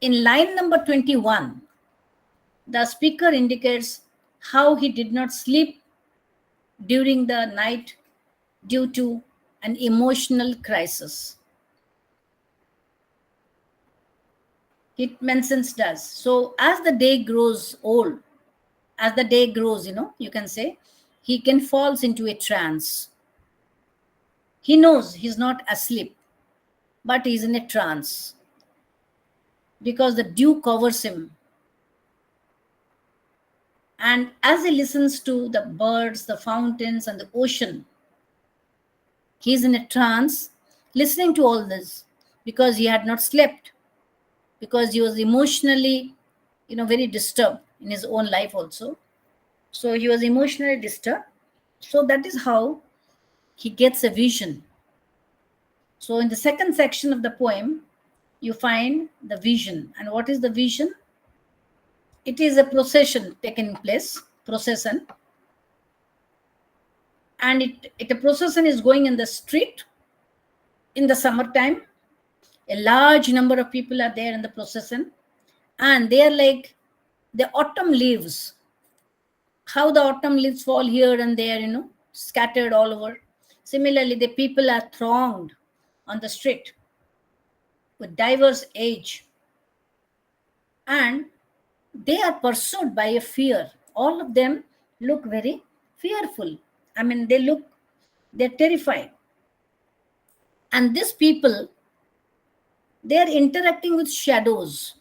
in line number 21, the speaker indicates how he did not sleep during the night due to an emotional crisis. It mentions does. So as the day grows old, as the day grows, you can say, he can falls into a trance. He knows he's not asleep, but he's in a trance because the dew covers him. And as he listens to the birds, the fountains, and the ocean, he's in a trance listening to all this because he had not slept, because he was emotionally, very disturbed in his own life also. So he was emotionally disturbed. So that is how he gets a vision. So in the second section of the poem, you find the vision. And what is the vision? It is a procession taking place, procession. And a procession is going in the street in the summertime. A large number of people are there in the procession. And they are like the autumn leaves. How the autumn leaves fall here and there, scattered all over. Similarly, the people are thronged on the street with diverse age. And they are pursued by a fear. All of them look very fearful. I mean, they're terrified. And these people, they are interacting with shadows.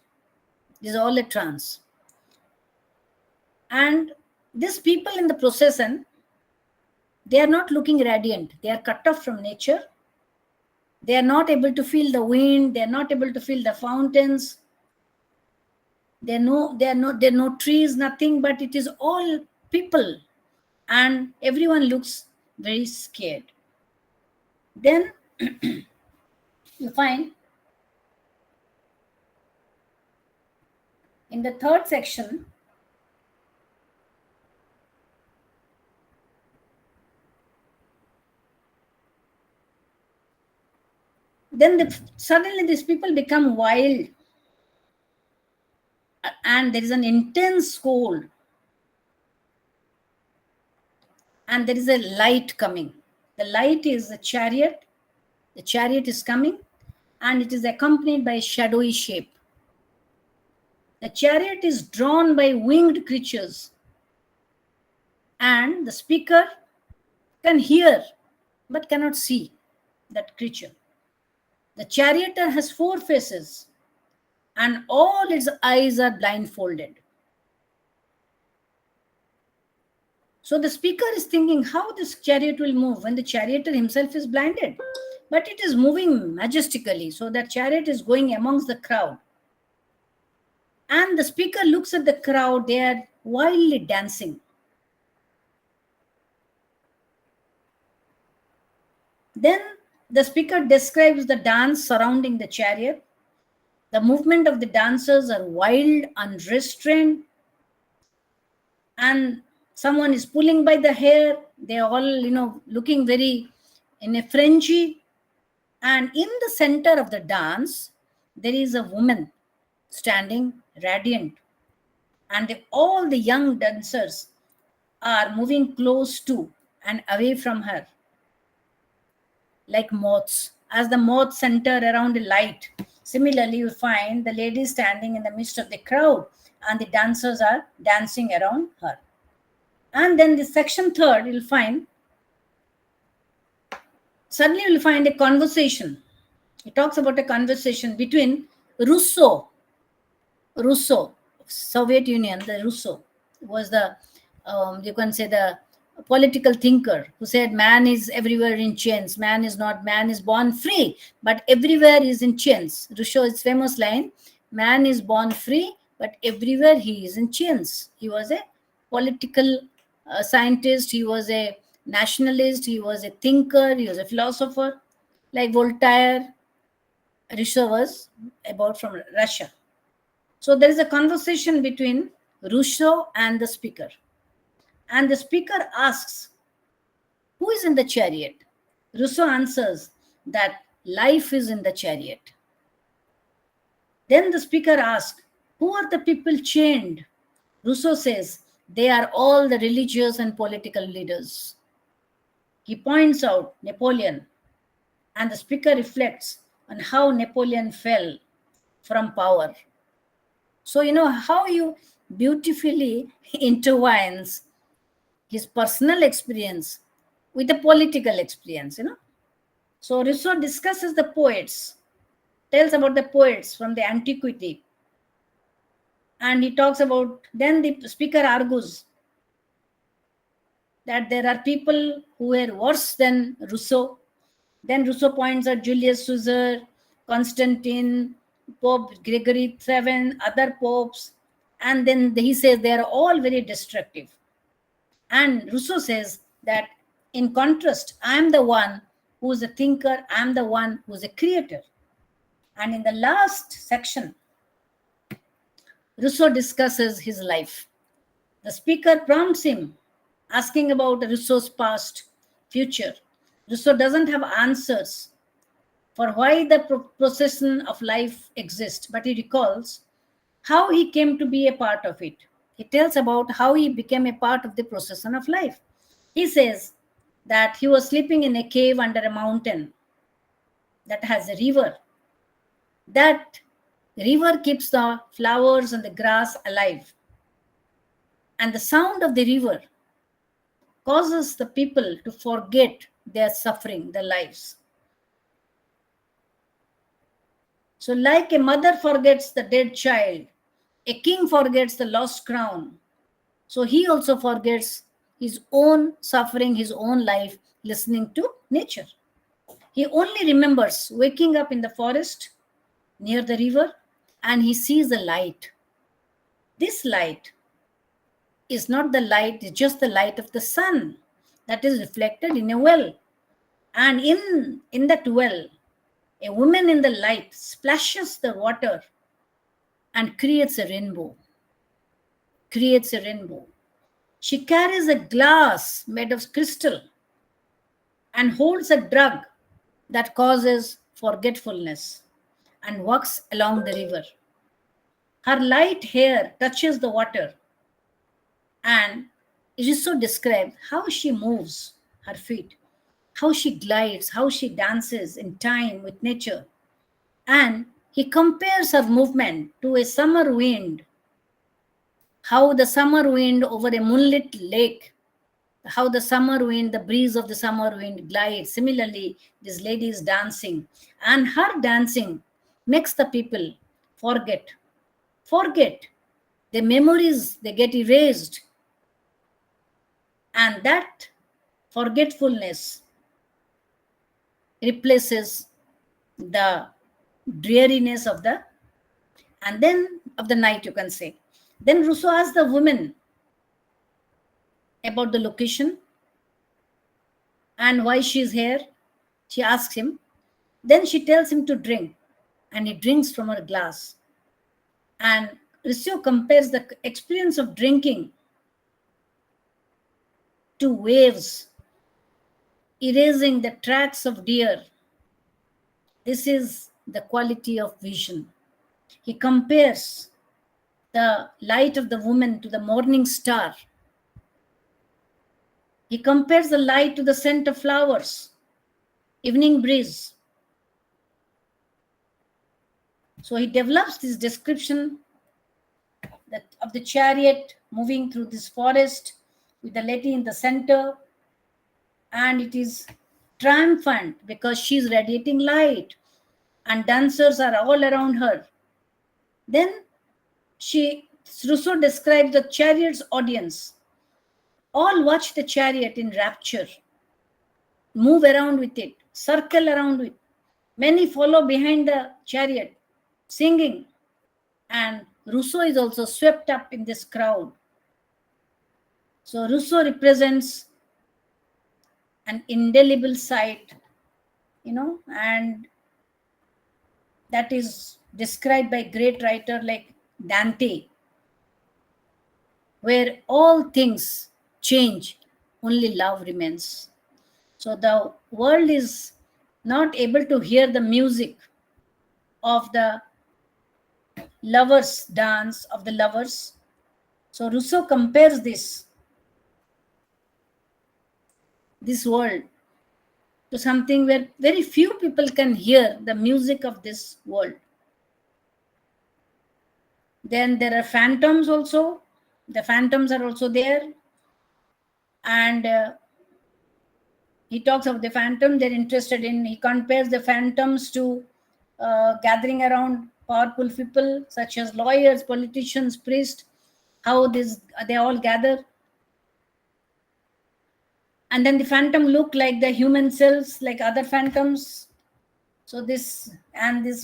This is all a trance. And these people in the procession, they are not looking radiant. They are cut off from nature. They are not able to feel the wind. They are not able to feel the fountains. There are no trees, nothing, but it is all people. And everyone looks very scared. Then you find in the third section, then suddenly these people become wild, and there is an intense cold, and there is a light coming. The light is a chariot. The chariot is coming, and it is accompanied by a shadowy shape. The chariot is drawn by winged creatures, and the speaker can hear but cannot see that creature. The charioteer has 4 faces, and all its eyes are blindfolded. So the speaker is thinking how this chariot will move when the charioteer himself is blinded. But it is moving majestically. So that chariot is going amongst the crowd. And the speaker looks at the crowd. They are wildly dancing. Then the speaker describes the dance surrounding the chariot. The movement of the dancers are wild, unrestrained. And someone is pulling by the hair. They are all, looking very in a frenzy. And in the center of the dance, there is a woman standing radiant. And all the young dancers are moving close to and away from her, like moths. As the moths center around a light, similarly, you find the lady standing in the midst of the crowd, and the dancers are dancing around her. And then the section third, you'll find, suddenly you'll find a conversation. It talks about a conversation between Rousseau, Soviet Union, the Rousseau was the, you can say, the political thinker who said man is everywhere in chains. Man is born free, but everywhere is in chains. Rousseau's famous line, man is born free, but everywhere he is in chains. He was a political scientist. He was a nationalist. He was a thinker. He was a philosopher. Like Voltaire, Rousseau was about from Russia. So there is a conversation between Rousseau and the speaker. And the speaker asks, who is in the chariot? Rousseau answers that life is in the chariot. Then the speaker asks, who are the people chained? Rousseau says, they are all the religious and political leaders. He points out Napoleon, and the speaker reflects on how Napoleon fell from power So, how you beautifully intertwines his personal experience with the political experience. So Rousseau discusses the poets, tells about the poets from the antiquity, and he talks about, then the speaker argues that there are people who were worse than Rousseau. Then Rousseau points at Julius Caesar, Constantine, Pope Gregory VII, other popes, and then he says they are all very destructive. And Rousseau says that in contrast, I am the one who is a thinker, I am the one who is a creator. And in the last section, Rousseau discusses his life. The speaker prompts him, asking about Rousseau's past, future. Rousseau doesn't have answers for why the procession of life exists, but he recalls how he came to be a part of it. He tells about how he became a part of the procession of life. He says that he was sleeping in a cave under a mountain that has a river. That river keeps the flowers and the grass alive. And the sound of the river causes the people to forget their suffering, their lives. So, like a mother forgets the dead child, a king forgets the lost crown. So, he also forgets his own suffering, his own life, listening to nature. He only remembers waking up in the forest near the river and he sees a light. This light is not the light, it's just the light of the sun that is reflected in a well. And in that well, a woman in the light splashes the water and creates a rainbow. She carries a glass made of crystal and holds a drug that causes forgetfulness and walks along the river. Her light hair touches the water, and it is so described how she moves her feet, how she glides, how she dances in time with nature. And he compares her movement to a summer wind, how the summer wind over a moonlit lake, how the summer wind, the breeze of the summer wind glides. Similarly, this lady is dancing, and her dancing makes the people forget the memories, they get erased. And that forgetfulness replaces the dreariness of the night, you can say. Then Rousseau asks the woman about the location and why she is here. She asks him. Then she tells him to drink, and he drinks from her glass. And Rousseau compares the experience of drinking to waves erasing the tracks of deer. This is the quality of vision. He compares the light of the woman to the morning star. He compares the light to the scent of flowers, evening breeze. So he develops this description of the chariot moving through this forest with the lady in the center, and it is triumphant because she's radiating light and dancers are all around her. Then Rousseau describes the chariot's audience. All watch the chariot in rapture, move around with it, circle around it. Many follow behind the chariot, singing. And Rousseau is also swept up in this crowd. So Rousseau represents an indelible sight, and that is described by great writer like Dante, where all things change, only love remains. So the world is not able to hear the music of the lovers' dance, of the lovers. So Rousseau compares this world to something where very few people can hear the music of this world. Then there are phantoms also. The phantoms are also there. And he talks of the phantom they're interested in. He compares the phantoms to gathering around powerful people such as lawyers, politicians, priests, how they all gather. And then the phantom look like the human selves, like other phantoms. So this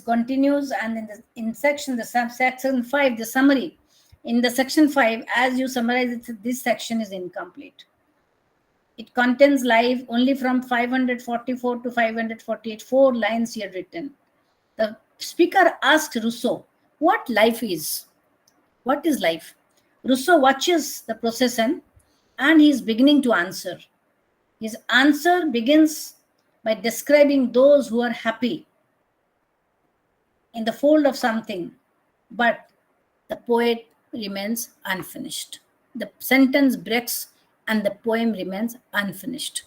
continues, and in section the section 5, the summary. In the section 5, as you summarize it, this section is incomplete. It contains life only from 544 to 548, 4 lines he had written. The speaker asked Rousseau what life is. What is life? Rousseau watches the procession and he is beginning to answer. His answer begins by describing those who are happy in the fold of something, but the poet remains unfinished. The sentence breaks and the poem remains unfinished.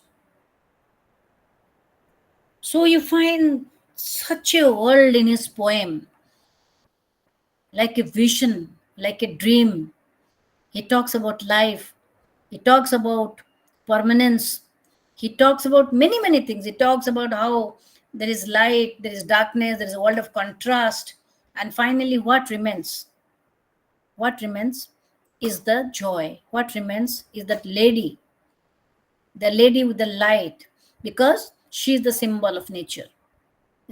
So you find such a world in his poem, like a vision, like a dream. He talks about life. He talks about permanence. He talks about many, many things. He talks about how there is light, there is darkness, there is a world of contrast. And finally, what remains? What remains is the joy. What remains is that lady, the lady with the light, because she is the symbol of nature,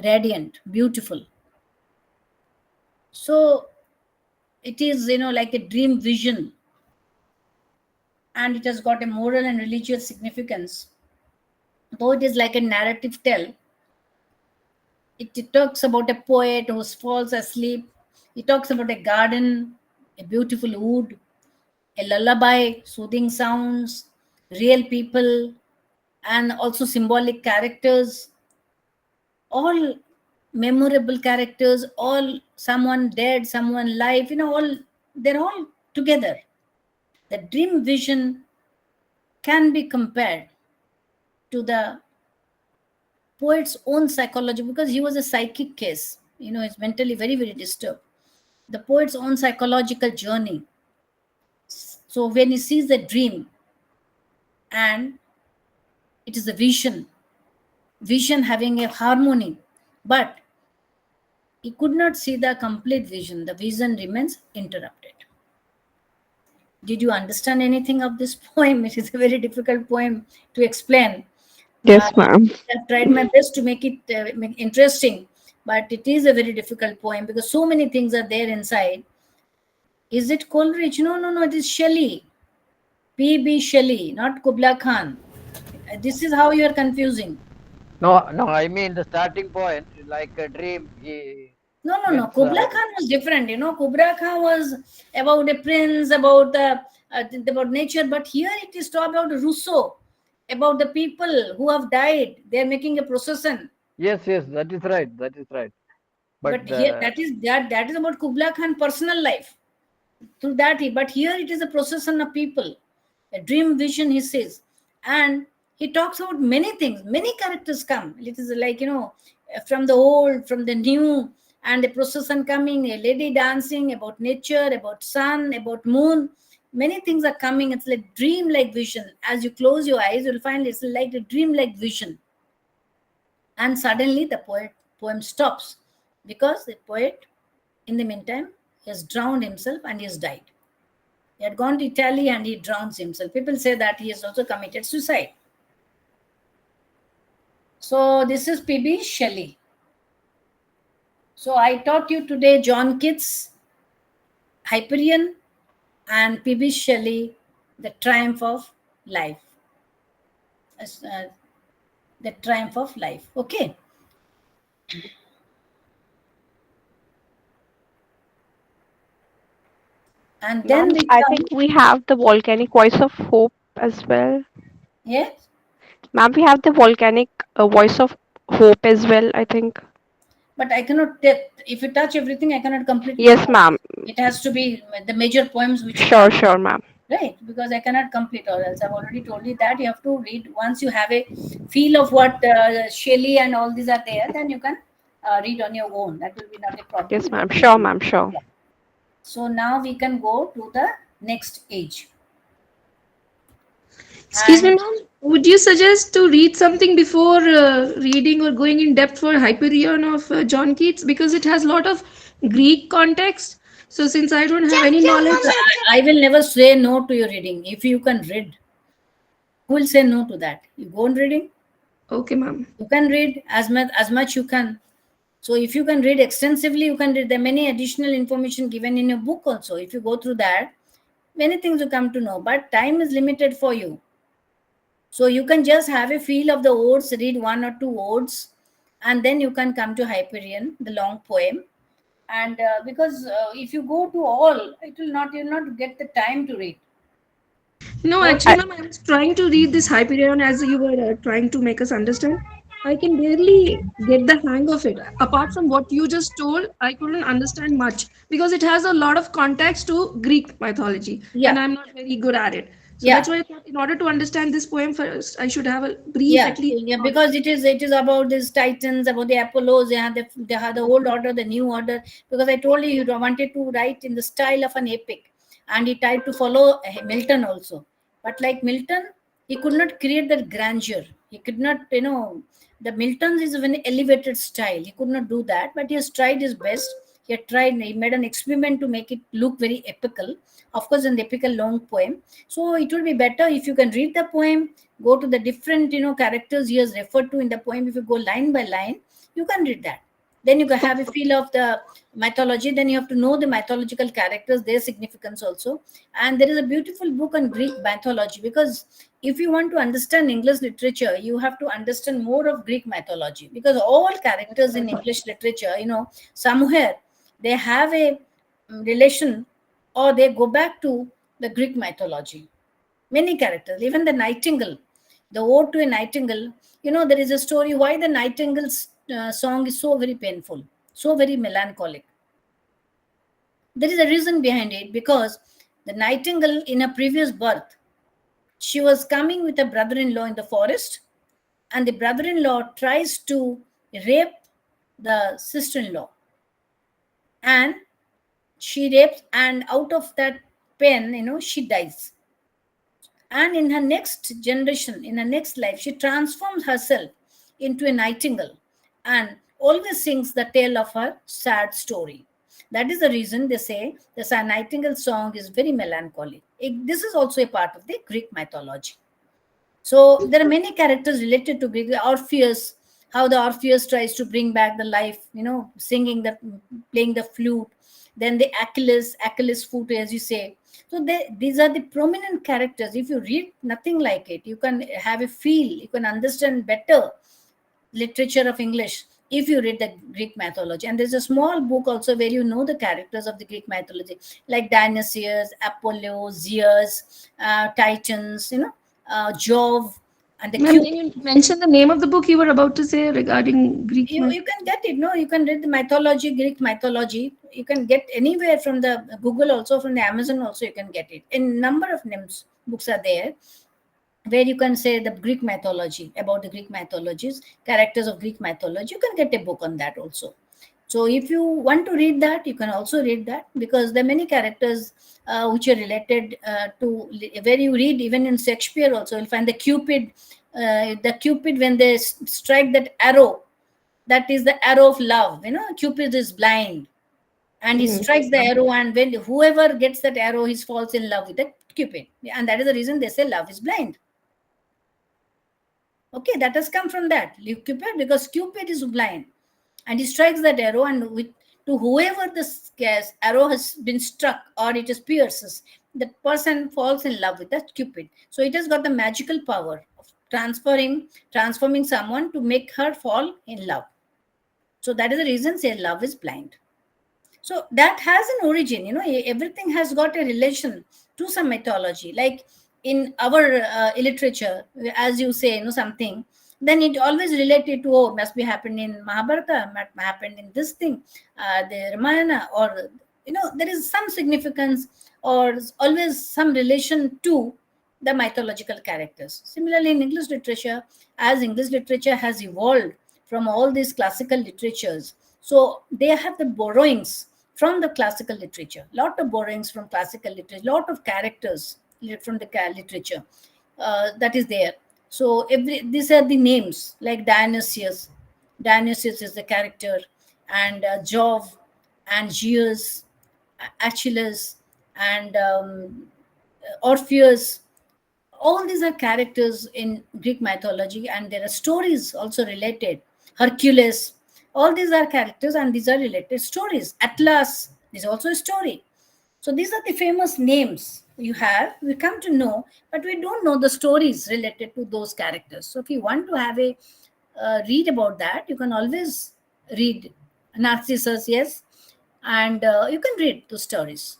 radiant, beautiful. So it is, like a dream vision, and it has got a moral and religious significance. Though it is like a narrative tale, it talks about a poet who falls asleep. It talks about a garden, a beautiful wood, a lullaby, soothing sounds, real people, and also symbolic characters, all memorable characters, all someone dead, someone alive, all they're all together. The dream vision can be compared to the poet's own psychology, because he was a psychic case. He's mentally very, very disturbed. The poet's own psychological journey. So when he sees the dream, and it is a vision having a harmony, but he could not see the complete vision. The vision remains interrupted. Did you understand anything of this poem? It is a very difficult poem to explain. Yes, ma'am. I've tried my best to make it interesting, but it is a very difficult poem because so many things are there inside. Is it Coleridge? No, it is Shelley. P.B. Shelley, not Kubla Khan. This is how you are confusing. No, I mean the starting point, like a dream. No. Kubla Khan was different. Kubla Khan was about a prince, about nature, but here it is talk about Rousseau, about the people who have died. They are making a procession. Yes, that is right. But here that is about Kubla Khan personal life. Through that, but here it is a procession of people, a dream vision, he says, and he talks about many things. Many characters come. It is like from the old, from the new, and the procession coming, a lady dancing, about nature, about sun, about moon. Many things are coming. It's like dream-like vision. As you close your eyes, you'll find it's like a dream-like vision. And suddenly the poem stops, because the poet, in the meantime, he has drowned himself and he has died. He had gone to Italy and he drowns himself. People say that he has also committed suicide. So this is P.B. Shelley. So I taught you today John Keats, Hyperion, and P.B. Shelley, The Triumph of Life. The Triumph of Life. Okay. And then I think we have the volcanic voice of hope as well. Yes. Ma'am, we have the volcanic voice of hope as well, I think. But I cannot, if you touch everything, I cannot complete. Yes, ma'am. It has to be the major poems which. Sure, ma'am. Right, because I cannot complete, or else I've already told you that you have to read. Once you have a feel of what Shelley and all these are there, then you can read on your own. That will be not a problem. Yes, ma'am. Sure, ma'am. Sure. Yeah. So now we can go to the next age. Excuse me, And ma'am. Would you suggest to read something before reading or going in depth for Hyperion of John Keats, because it has a lot of Greek context? So since I don't have any knowledge, I will never say no to your reading. If you can read, who will say no to that? You go on reading. okay, ma'am. You can read as much you can. So if you can read extensively, you can read. There are many additional information given in your book also. If you go through that, many things you come to know. But time is limited for you. So you can just have a feel of the odes, read one or two odes, and then you can come to Hyperion, the long poem. And because if you go to all, you'll not get the time to read. No, So actually, ma'am, I was trying to read this Hyperion as you were trying to make us understand. I can barely get the hang of it. Apart from what you just told, I couldn't understand much because it has a lot of context to Greek mythology, and yeah, I'm not very good at it. So yeah. that's why I thought in order to understand this poem first, I should have a brief, Yeah, at least. yeah, because it is about these titans, about the Apollos. They have the old order, the new order. Because I told you wanted to write in the style of an epic, and he tried to follow Milton also. But like Milton, he could not create that grandeur. He could not, the Milton's is an elevated style. He could not do that, but he has tried his best. He had tried. He made an experiment to make it look very epical. Of course, an epical long poem. So it would be better if you can read the poem, go to the different characters he has referred to in the poem. If you go line by line, you can read that. Then you can have a feel of the mythology. Then you have to know the mythological characters, their significance also. And there is a beautiful book on Greek mythology, because if you want to understand English literature, you have to understand more of Greek mythology, because all characters in English literature, somewhere they have a relation, or they go back to the Greek mythology. Many characters, even the nightingale, the ode to a nightingale. There is a story why the nightingale's song is so very painful, so very melancholic. There is a reason behind it, because the nightingale in a previous birth, she was coming with a brother-in-law in the forest, and the brother-in-law tries to rape the sister-in-law, and she rapes, and out of that pain, she dies. And in her next generation, in her next life, she transforms herself into a nightingale and always sings the tale of her sad story. That is the reason they say the nightingale song is very melancholy. This is also a part of the Greek mythology. So there are many characters related to Greek. Orpheus, how the Orpheus tries to bring back the life, singing playing the flute. Then the Achilles foot, as you say. So these are the prominent characters. If you read nothing like it, you can have a feel, you can understand better literature of English if you read the Greek mythology. And there's a small book also where you know the characters of the Greek mythology, like Dionysius, Apollo, Zeus, Titans, Jove, and the Ma'am, Cupid. can you mention the name of the book you were about to say regarding Greek myth? You can get it. No, you can read the mythology, Greek mythology. You can get anywhere from the Google, also from the Amazon, also you can get it. In number of names books are there where you can say the Greek mythology, about the Greek mythologies, characters of Greek mythology. You can get a book on that also. So if you want to read that, you can also read that, because there are many characters which are related to where you read. Even in Shakespeare also, you'll find the Cupid. The Cupid, when they strike that arrow, that is the arrow of love. Cupid is blind, and he strikes the arrow, and when whoever gets that arrow, he falls in love with the Cupid, and that is the reason they say love is blind. Okay, that has come from that Cupid, because Cupid is blind, and he strikes that arrow, and to whoever this arrow has been struck or it is pierces, that person falls in love with that Cupid. So it has got the magical power of transforming someone to make her fall in love. So that is the reason say love is blind. So that has an origin. Everything has got a relation to some mythology. Like in our literature, as you say, something, then it always related to, must be happened in Mahabharata, might happened in this thing, the Ramayana, or there is some significance, or always some relation to the mythological characters. Similarly, in English literature, as English literature has evolved from all these classical literatures, so they have the borrowings from the classical literature. Lot of borrowings from classical literature, lot of characters from the literature that is there. So these are the names like Dionysius. Dionysius is the character, and Jove, and Zeus, Achilles, and Orpheus. All these are characters in Greek mythology, and there are stories also related. Hercules, all these are characters, and these are related stories. Atlas is also a story. So these are the famous names you have. We come to know, but we don't know the stories related to those characters. So if you want to have a read about that, you can always read Narcissus, yes, and you can read those stories.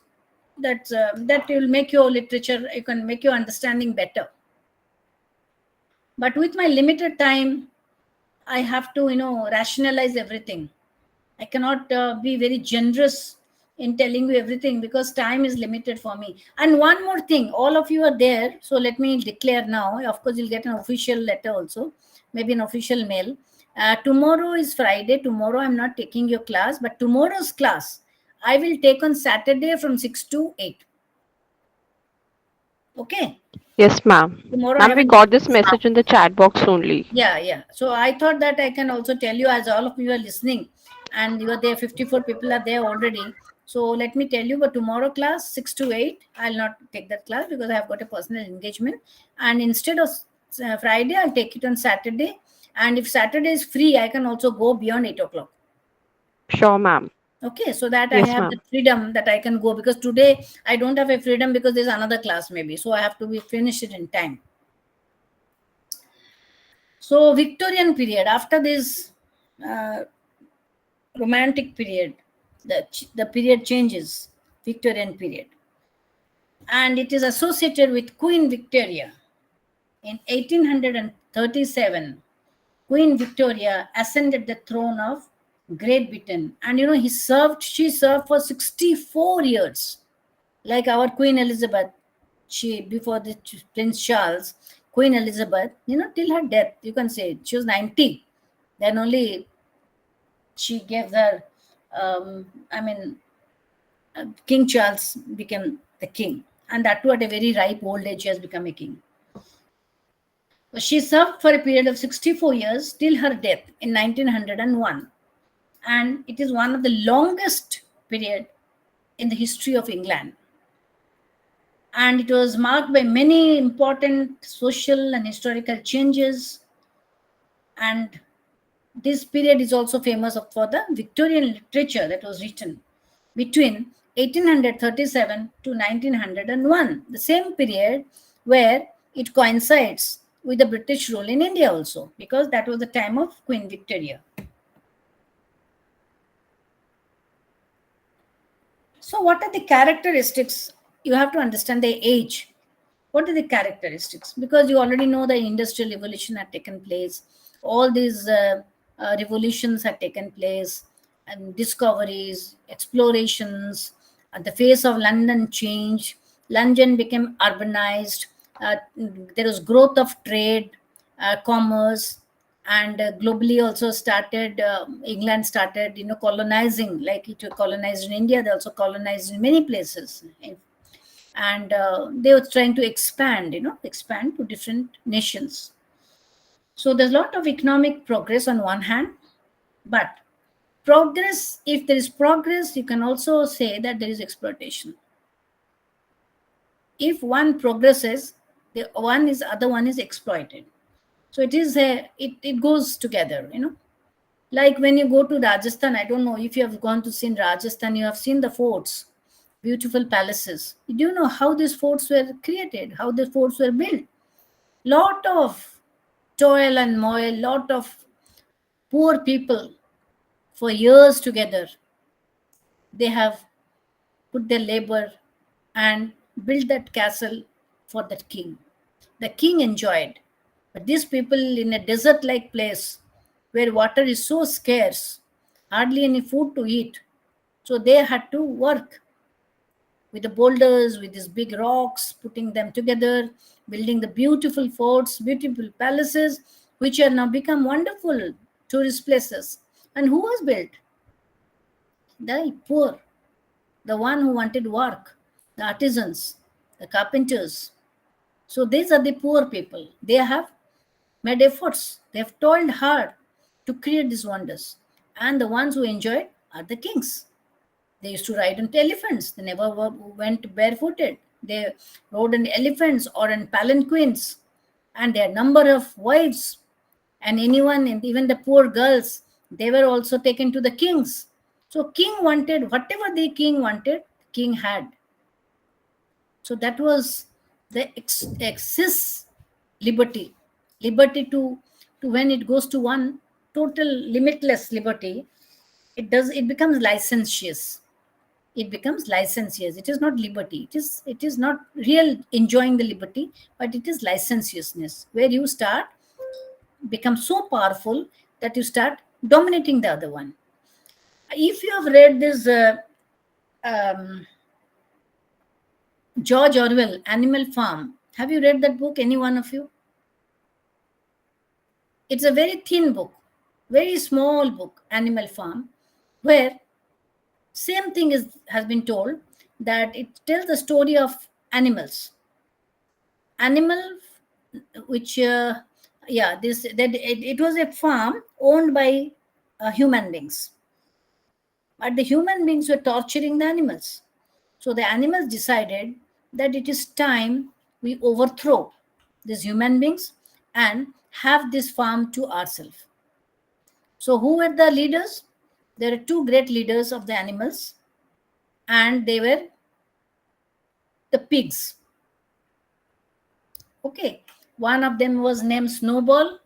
That will make your literature, you can make your understanding better. But with my limited time, I have to rationalize everything. I cannot be very generous in telling you everything because time is limited for me. And one more thing, all of you are there, so let me declare now. Of course, you'll get an official letter also, maybe an official mail. Tomorrow is Friday. Tomorrow I'm not taking your class, but tomorrow's class I will take on Saturday from 6 to 8. Okay. Yes, ma'am. Tomorrow I Ma'am, have we a got this message in the chat box only. Yeah. So I thought that I can also tell you, as all of you are listening, and you are there, 54 people are there already. So let me tell you, but tomorrow class 6 to 8, I'll not take that class because I have got a personal engagement. And instead of Friday, I'll take it on Saturday. And if Saturday is free, I can also go beyond 8 o'clock. Sure, ma'am. Okay, so that Yes, I have ma'am. the freedom that I can go, because today I don't have a freedom because there's another class maybe. So I have to be finished it in time. So Victorian period, after this romantic period, the period changes, Victorian period. And it is associated with Queen Victoria. In 1837, Queen Victoria ascended the throne of Great Britain. And she served for 64 years. Like our Queen Elizabeth, before the Prince Charles, Queen Elizabeth, till her death, you can say she was 90. Then only she gave her, King Charles became the king. And that too at a very ripe old age, she has become a king. She served for a period of 64 years till her death in 1901. And it is one of the longest period in the history of England. And it was marked by many important social and historical changes. And this period is also famous for the Victorian literature that was written between 1837 to 1901, the same period where it coincides with the British rule in India also, because that was the time of Queen Victoria. So what are the characteristics? You have to understand the age. What are the characteristics? Because you already know the industrial revolution had taken place. All these revolutions had taken place, and discoveries, explorations. The face of London changed. London became urbanized. There was growth of trade, commerce, and globally also started. England started, colonizing, like it colonized in India. They also colonized in many places. And they were trying to expand to different nations. So there's a lot of economic progress on one hand, but progress, if there is progress, you can also say that there is exploitation. If one progresses, the other one is exploited. So it goes together, like when you go to Rajasthan. I don't know if you have gone to see Rajasthan, you have seen the forts, beautiful palaces. Do you know how these forts were created, how the forts were built? Lot of toil and moil, lot of poor people for years together. They have put their labor and built that castle for that king. The king enjoyed. But these people in a desert-like place where water is so scarce, hardly any food to eat, so they had to work with the boulders, with these big rocks, putting them together, building the beautiful forts, beautiful palaces, which are now become wonderful tourist places. And who was built? The poor. the one who wanted work, the artisans, the carpenters. So these are the poor people. They have made efforts. They have toiled hard to create these wonders. And the ones who enjoyed are the kings. They used to ride on elephants. They never went barefooted. They rode on elephants or on palanquins. And their number of wives and anyone, and even the poor girls, they were also taken to the kings. So king wanted, whatever the king wanted, king had. So that was the excess liberty. Liberty to when it goes to one total limitless liberty, it becomes licentious. It becomes licentious. It is not liberty. It is not real enjoying the liberty, but it is licentiousness, where you start become so powerful that you start dominating the other one. If you have read this George Orwell, Animal Farm, have you read that book, any one of you? It's a very thin book, very small book, Animal Farm, where same thing has been told, that it tells the story of animals. Animal, which it was a farm owned by human beings, but the human beings were torturing the animals. So the animals decided that it is time we overthrow these human beings and have this farm to ourselves. So who were the leaders? There are two great leaders of the animals, and they were the pigs. Okay, one of them was named Snowball,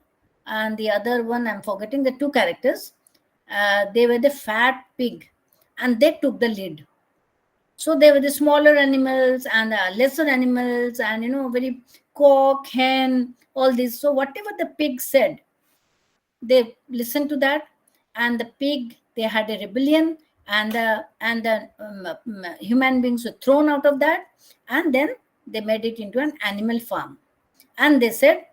and the other one, I'm forgetting the two characters. They were the fat pig, and they took the lead. So they were the smaller animals and lesser animals, and very cock, hen, all this. So whatever the pig said, they listened to that, and the pig, they had a rebellion, and the human beings were thrown out of that, and then they made it into an animal farm, and they said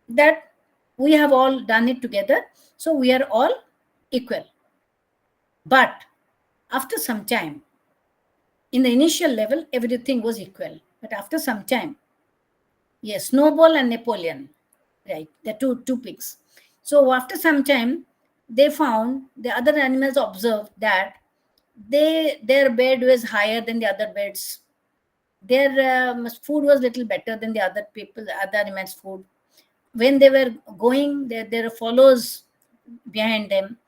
that we have all done it together, so we are all equal. But after some time, in the initial level, everything was equal, but after some time, yes, Snowball and Napoleon, right, the two pigs. So after some time, they found, the other animals observed that their bed was higher than the other beds. Their food was little better than the other animals' food. When they were going, there follows behind them.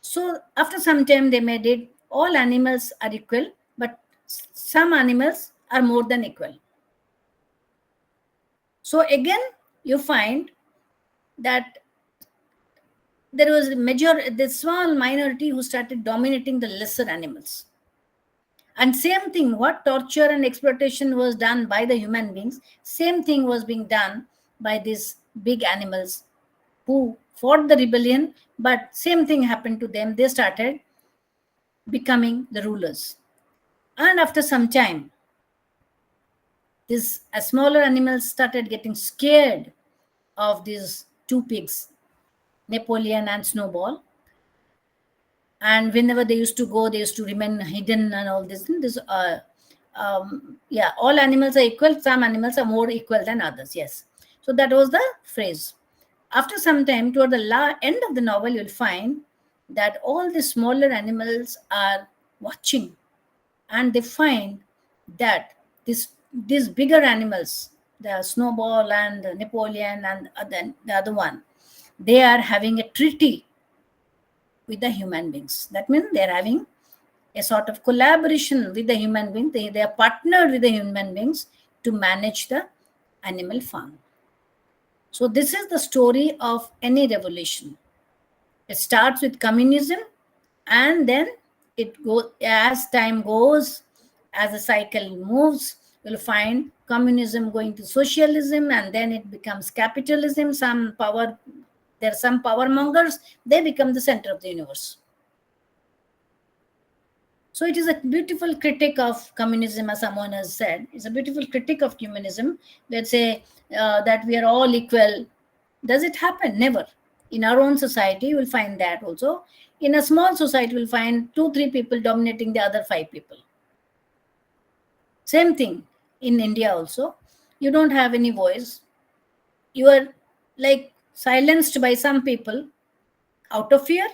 So after some time, they made it, all animals are equal, but some animals are more than equal. So again, you find that there was the small minority who started dominating the lesser animals. And same thing, what torture and exploitation was done by the human beings, same thing was being done by these big animals who fought the rebellion, but same thing happened to them. They started becoming the rulers. And after some time, these smaller animals started getting scared of these two pigs, Napoleon and Snowball. And whenever they used to go, they used to remain hidden and all this. All animals are equal. Some animals are more equal than others. Yes. So that was the phrase. After some time, toward the end of the novel, you'll find that all the smaller animals are watching, and they find that these bigger animals, the Snowball and the Napoleon and the other one, they are having a treaty with the human beings. That means they're having a sort of collaboration with the human being. They are partnered with the human beings to manage the animal farm. So this is the story of any revolution. It starts with communism, and then it goes, as time goes, as the cycle moves, you'll find communism going to socialism, and then it becomes capitalism. There are some power mongers, they become the center of the universe. So it is a beautiful critique of communism, as someone has said. It's a beautiful critique of communism. Let's say that we are all equal. Does it happen? Never. In our own society, you will find that also. In a small society, you will find 2-3 people dominating the other 5 people. Same thing in India also. You don't have any voice. You are like silenced by some people out of fear,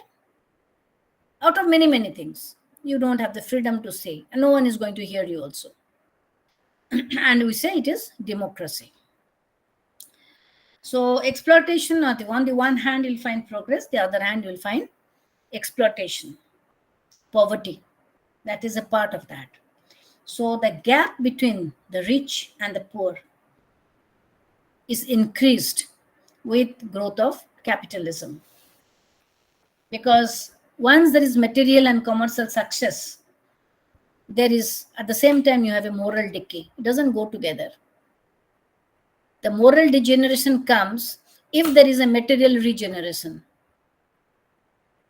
out of many, many things. You don't have the freedom to say, and no one is going to hear you also. And we say it is democracy. So exploitation, on the one hand, you'll find progress, the other hand, you'll find exploitation, poverty. That is a part of that. So the gap between the rich and the poor is increased with growth of capitalism. Because once there is material and commercial success, there is, at the same time, you have a moral decay. It doesn't go together. The moral degeneration comes if there is a material regeneration.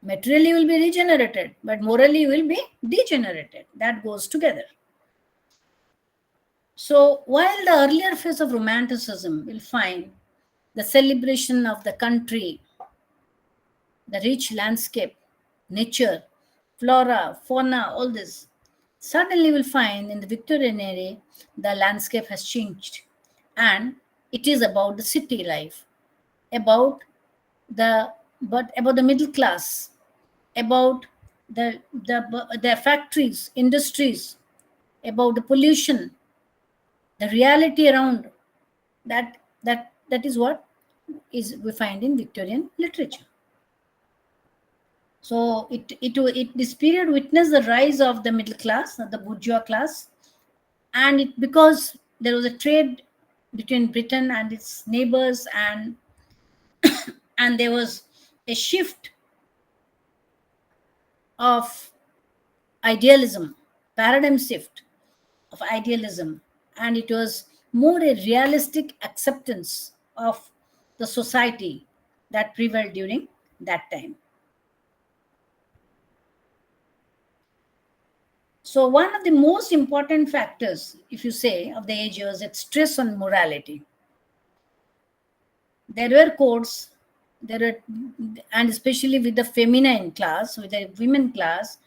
Materially will be regenerated, but morally will be degenerated. That goes together. So while the earlier phase of Romanticism will find the celebration of the country, the rich landscape, nature, flora, fauna, all this, suddenly we'll find in the Victorian era, the landscape has changed. And it is about the city life, about the middle class, about the factories, industries, about the pollution, the reality around that is what is we find in Victorian literature. So this period witnessed the rise of the middle class, the bourgeois class, and because there was a trade between Britain and its neighbors, and and there was a shift of idealism, paradigm shift of idealism, and it was more a realistic acceptance of the society that prevailed during that time. So one of the most important factors, if you say, of the age was its stress on morality. There were codes, and especially with the feminine class, with the women class,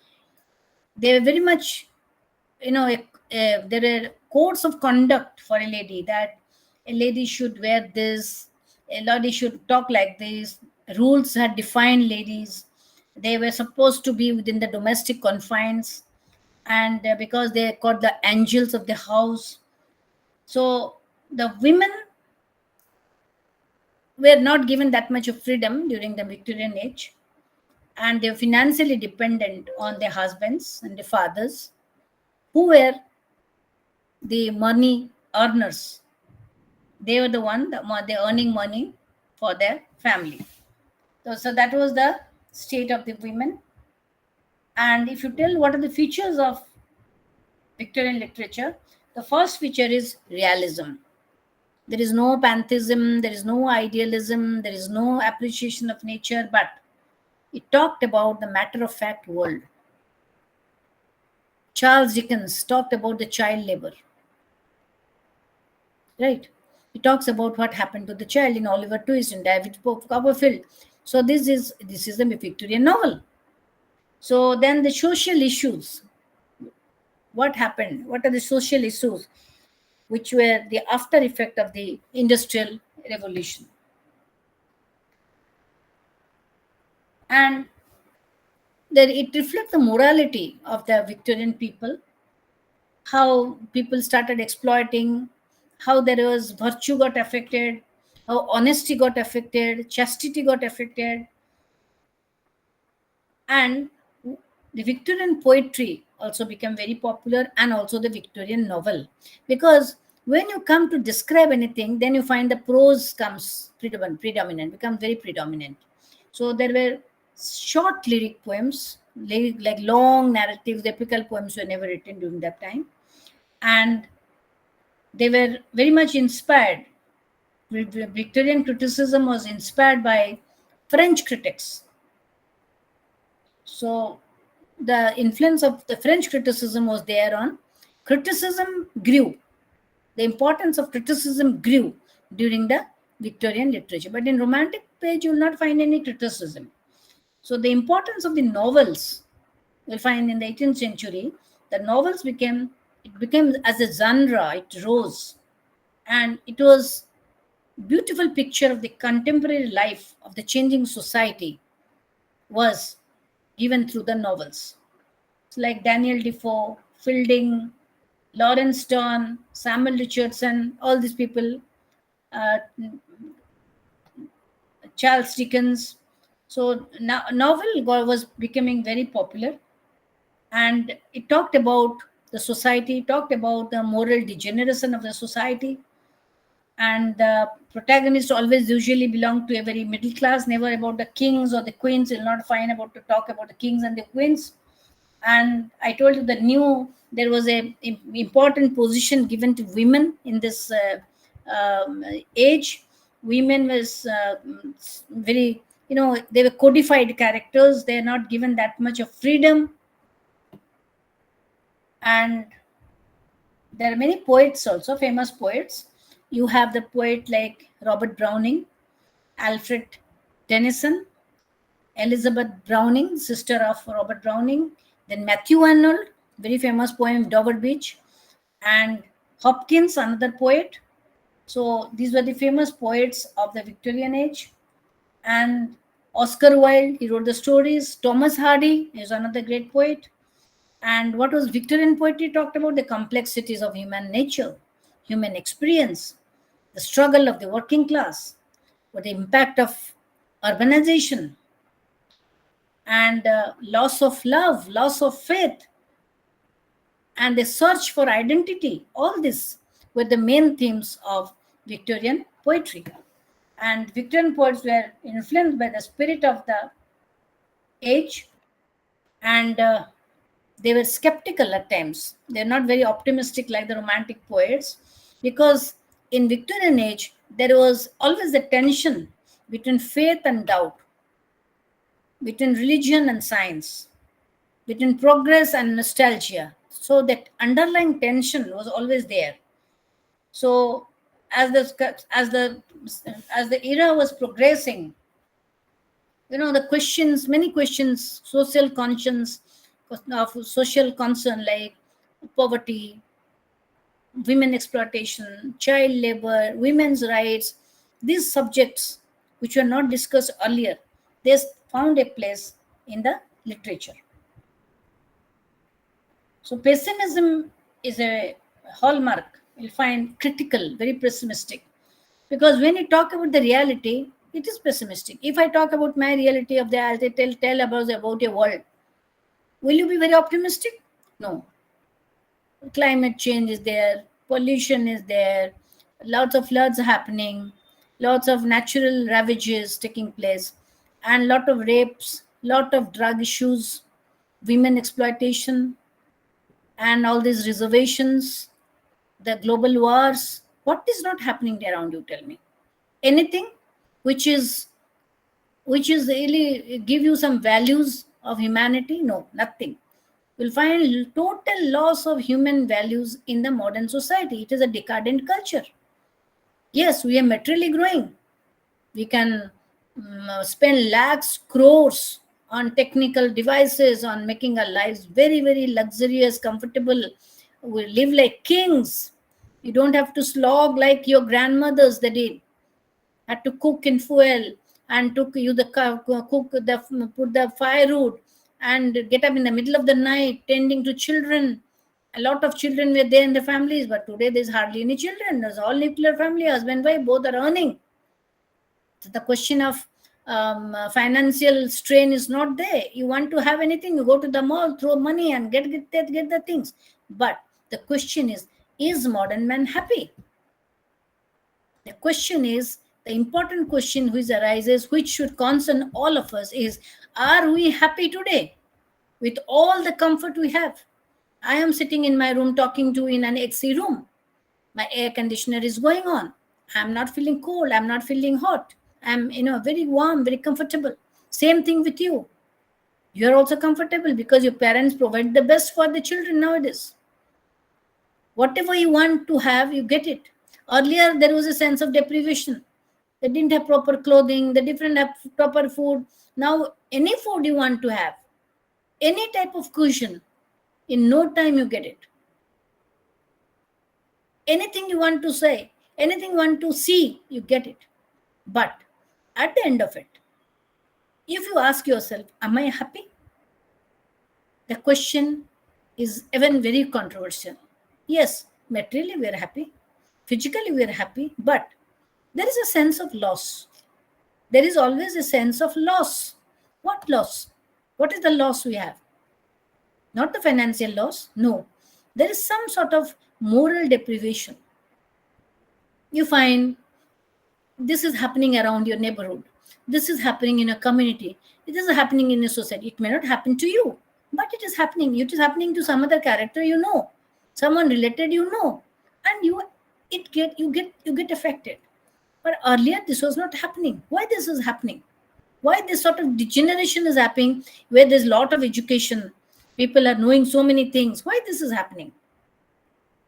they were very much, there are codes of conduct for a lady, that a lady should wear this, a lady should talk like this. Rules had defined ladies. They were supposed to be within the domestic confines, and because they are called the angels of the house. So the women were not given that much of freedom during the Victorian age, and they were financially dependent on their husbands and their fathers, who were the money earners. They were the one they're earning money for their family. So that was the state of the women. And if you tell what are the features of Victorian literature, the first feature is realism. There is no pantheism, there is no idealism, there is no appreciation of nature, but it talked about the matter of fact world. Charles Dickens talked about the child labor. Right? He talks about what happened to the child in Oliver Twist and David Copperfield. So this is the Victorian novel. So then the social issues. What happened? What are the social issues which were the after effect of the Industrial Revolution? And then it reflects the morality of the Victorian people, how people started exploiting, how there was virtue got affected, how honesty got affected, chastity got affected. And the Victorian poetry also became very popular, and also the Victorian novel. Because when you come to describe anything, then you find the prose comes predominant, becomes very predominant. So there were short lyric poems, like long narratives, epical poems were never written during that time. And they were very much inspired. Victorian criticism was inspired by French critics. So the influence of the French criticism was there on criticism grew. The importance of criticism grew during the Victorian literature. But in Romantic page, you will not find any criticism. So the importance of the novels, you'll find in the 18th century, the novels became It became as a genre, it rose. And it was beautiful picture of the contemporary life of the changing society was given through the novels. It's like Daniel Defoe, Fielding, Lawrence Stern, Samuel Richardson, all these people, uh, Charles Dickens. So novel was becoming very popular, and it talked about the society, talked about the moral degeneration of the society, and the protagonist always usually belong to a very middle class, never about the kings or the queens. You'll not find about to talk about the kings and the queens. And I told you there was a important position given to women in this age. Women was very, they were codified characters. They're not given that much of freedom. And there are many poets also, famous poets. You have the poet like Robert Browning, Alfred Tennyson, Elizabeth Browning, sister of Robert Browning, then Matthew Arnold, very famous poem Dover Beach, and Hopkins, another poet. So these were the famous poets of the Victorian age. And Oscar Wilde, he wrote the stories. Thomas Hardy is another great poet. And what was Victorian poetry talked about? The complexities of human nature, human experience, the struggle of the working class, or the impact of urbanization, and loss of love, loss of faith, and the search for identity. All this were the main themes of Victorian poetry. And Victorian poets were influenced by the spirit of the age, and they were skeptical at times. They're not very optimistic like the Romantic poets, because in Victorian age, there was always a tension between faith and doubt, between religion and science, between progress and nostalgia. So that underlying tension was always there. So as the era was progressing, the questions, many questions, social conscience, of social concern like poverty, women exploitation, child labor, women's rights, these subjects which were not discussed earlier, they found a place in the literature. So pessimism is a hallmark. You'll find critical, very pessimistic. Because when you talk about the reality, it is pessimistic. If I talk about my reality of the, I'll tell about a world, will you be very optimistic? No. Climate change is there, pollution is there, lots of floods happening, lots of natural ravages taking place, and lot of rapes, lot of drug issues, women exploitation, and all these reservations, the global wars. What is not happening around you? Tell me. Anything which is really give you some values of humanity? No, nothing. You'll find total loss of human values in the modern society. It is a decadent culture. Yes, we are materially growing. We can spend lakhs, crores on technical devices, on making our lives very, very luxurious, comfortable. We live like kings. You don't have to slog like your grandmothers they did. Had to cook in fuel, and took you the put the firewood, and get up in the middle of the night tending to children. A lot of children were there in the families, but today there's hardly any children. There's all nuclear family, husband, wife, both are earning. So the question of financial strain is not there. You want to have anything, you go to the mall, throw money, and get the things. But the question is modern man happy? The question is, the important question which arises, which should concern all of us, is, are we happy today with all the comfort we have? I am sitting in my room talking to in an AC room. My air conditioner is going on. I'm not feeling cold. I'm not feeling hot. I'm very warm, very comfortable. Same thing with you. You're also comfortable because your parents provide the best for the children nowadays. Whatever you want to have, you get it. Earlier, there was a sense of deprivation. They didn't have proper clothing. They didn't have proper food. Now, any food you want to have, any type of cushion, in no time you get it. anything you want to say, anything you want to see, you get it. But at the end of it, if you ask yourself, am I happy? The question is even very controversial. Yes, materially we are happy, physically we are happy, but there is a sense of loss. There is always a sense of loss. What loss? What is the loss we have? Not the financial loss, no. There is some sort of moral deprivation. You find this is happening around your neighborhood. This is happening in a community. It is happening in a society. It may not happen to you, but it is happening. It is happening to some other character you know, someone related you know, and you get affected. But earlier this was not happening. Why this is happening? Why this sort of degeneration is happening where there's a lot of education, people are knowing so many things? Why this is happening?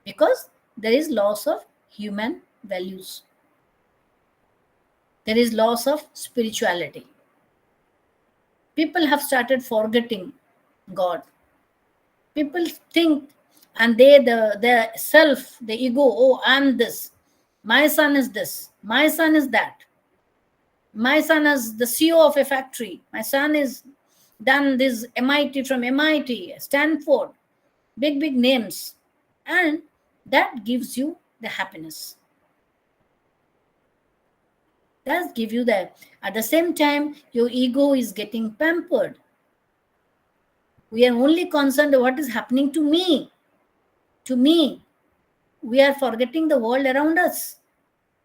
Because there is loss of human values. There is loss of spirituality. People have started forgetting God. People think, and the self, the ego, oh, I'm this. My son is this. My son is that. My son is the CEO of a factory. My son is done this MIT, from MIT, Stanford, big names. And that gives you the happiness. Does give you that. At the same time, your ego is getting pampered. We are only concerned with what is happening to me. To me. We are forgetting the world around us.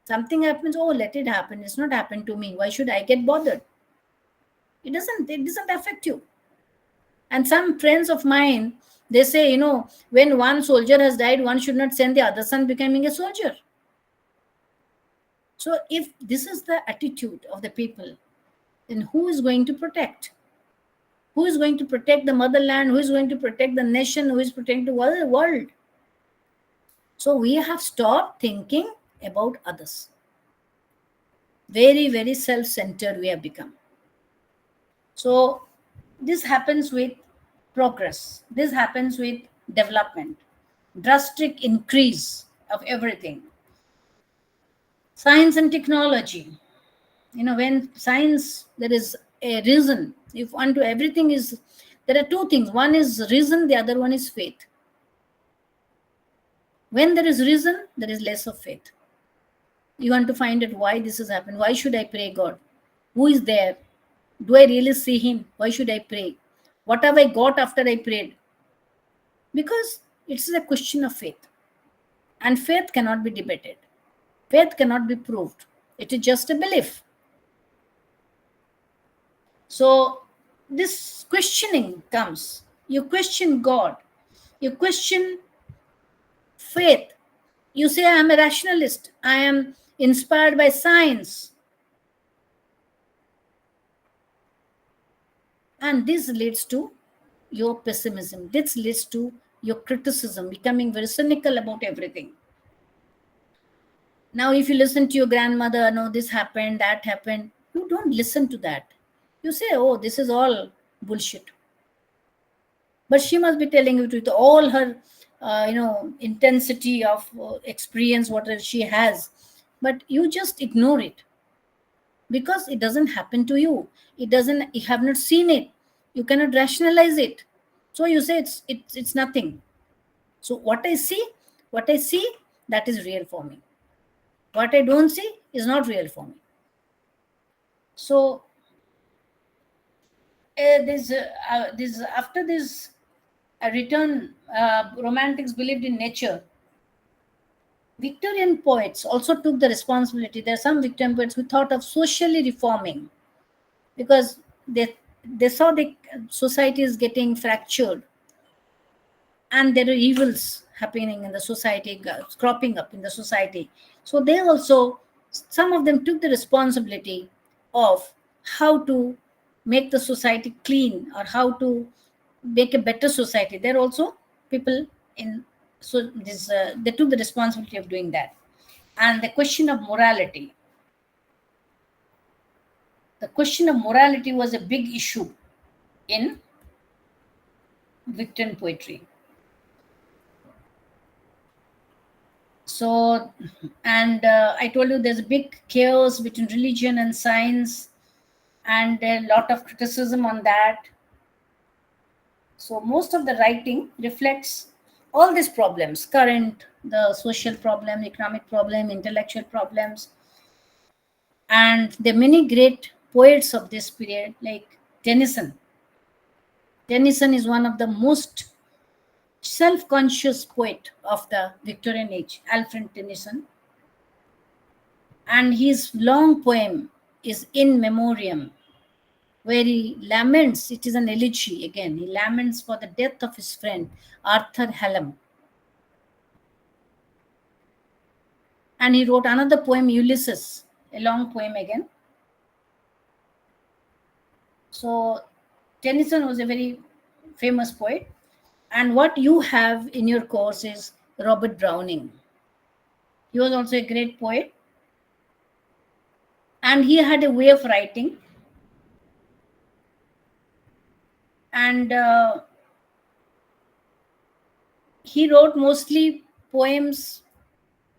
Something happens, oh, let it happen. It's not happened to me. Why should I get bothered? It doesn't affect you. And some friends of mine, they say, when one soldier has died, one should not send the other son becoming a soldier. So if this is the attitude of the people, then who is going to protect? Who is going to protect the motherland? Who is going to protect the nation? Who is protecting the world? So we have stopped thinking about others. Very, very self-centered we have become. So this happens with progress. This happens with development. Drastic increase of everything. Science and technology. When science, there is a reason. If unto everything is, there are two things. One is reason, the other one is faith. When there is reason, there is less of faith. You want to find out why this has happened. Why should I pray God? Who is there? Do I really see him? Why should I pray? What have I got after I prayed? Because it's a question of faith. And faith cannot be debated. Faith cannot be proved. It is just a belief. So this questioning comes. You question God. You question faith. You say, I am a rationalist. I am inspired by science. And this leads to your pessimism. This leads to your criticism, becoming very cynical about everything. Now, if you listen to your grandmother, no, this happened, that happened, you don't listen to that. You say, oh, this is all bullshit. But she must be telling you with all her, intensity of experience, whatever she has. But you just ignore it because it doesn't happen to you. You have not seen it. You cannot rationalize it. So you say it's nothing. So what I see, that is real for me. What I don't see is not real for me. So after this return, romantics believed in nature. Victorian poets also took the responsibility. There are some Victorian poets who thought of socially reforming because they saw the society is getting fractured and there are evils happening in the society, cropping up in the society. So they also, some of them took the responsibility of how to make the society clean or how to make a better society. There are also people in, so this they took the responsibility of doing that. And the question of morality. The question of morality was a big issue in Victorian poetry. So, and I told you there's a big chaos between religion and science, and a lot of criticism on that. So most of the writing reflects all these problems: current, the social problem, economic problem, intellectual problems. And there are many great poets of this period, like Tennyson. Tennyson is one of the most self-conscious poet of the Victorian age, Alfred Tennyson. And his long poem is In Memoriam, where he laments, it is an elegy again, he laments for the death of his friend Arthur Hallam. And he wrote another poem, Ulysses, a long poem again. So Tennyson was a very famous poet. And what you have in your course is Robert Browning. He was also a great poet. And he had a way of writing. And he wrote mostly poems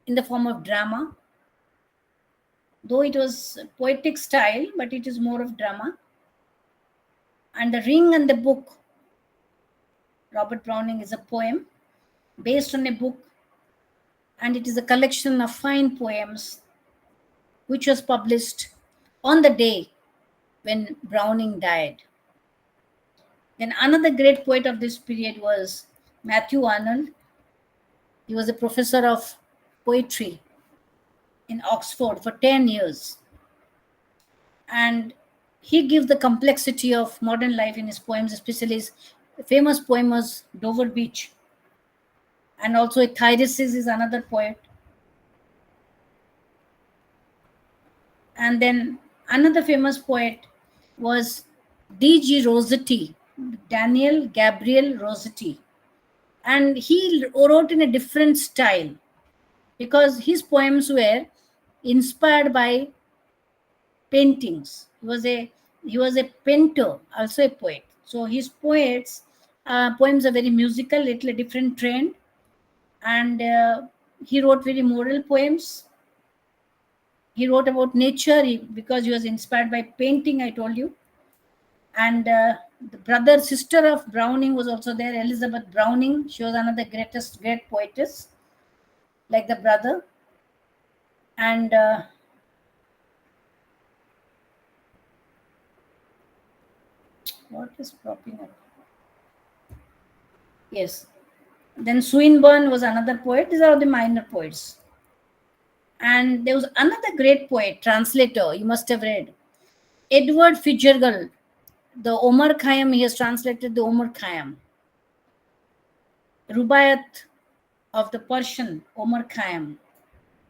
in the form of drama, though it was poetic style, but it is more of drama. And The Ring and the Book, Robert Browning, is a poem based on a book, and it is a collection of fine poems which was published on the day when Browning died. Then another great poet of this period was Matthew Arnold. He was a professor of poetry in Oxford for 10 years. And he gives the complexity of modern life in his poems, especially his famous poem was Dover Beach. And also Tiresias is another poet. And then another famous poet was D.G. Rossetti, Daniel Gabriel Rossetti. And he wrote in a different style because his poems were inspired by paintings. He was a painter, also a poet. So his poems are very musical, little different trend, and he wrote very moral poems. He wrote about nature because he was inspired by painting. I told you, and the sister of Browning was also there, Elizabeth Browning. She was another great poetess, like the brother, and what is propping up? Yes. Then Swinburne was another poet. These are the minor poets. And there was another great poet, translator, you must have read, Edward Fitzgerald. The Omar Khayyam, he has translated the Omar Khayyam. Rubaiyat of the Persian, Omar Khayyam.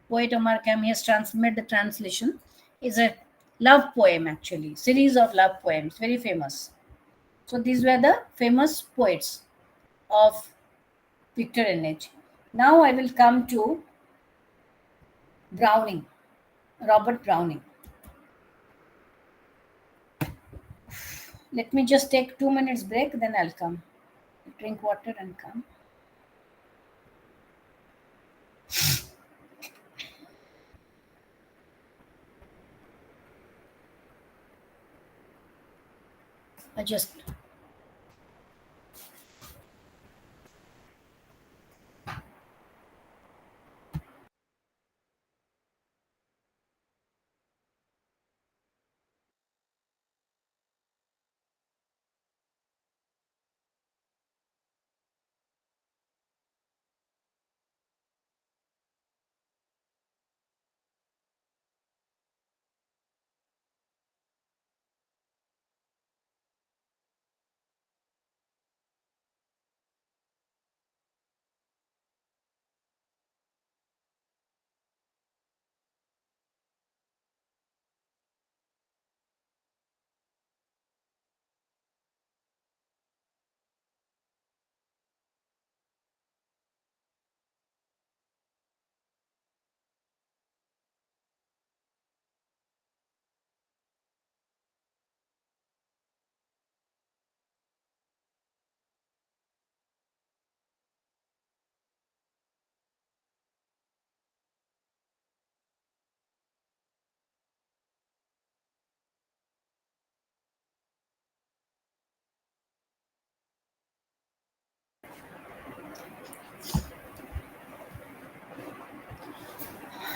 Poet Omar Khayyam, he has made the translation. Is a love poem actually, series of love poems, very famous. So these were the famous poets of Victorian age. Now I will come to Browning, Robert Browning. Let me just take 2 minutes break, then I'll come. Drink water and come. I just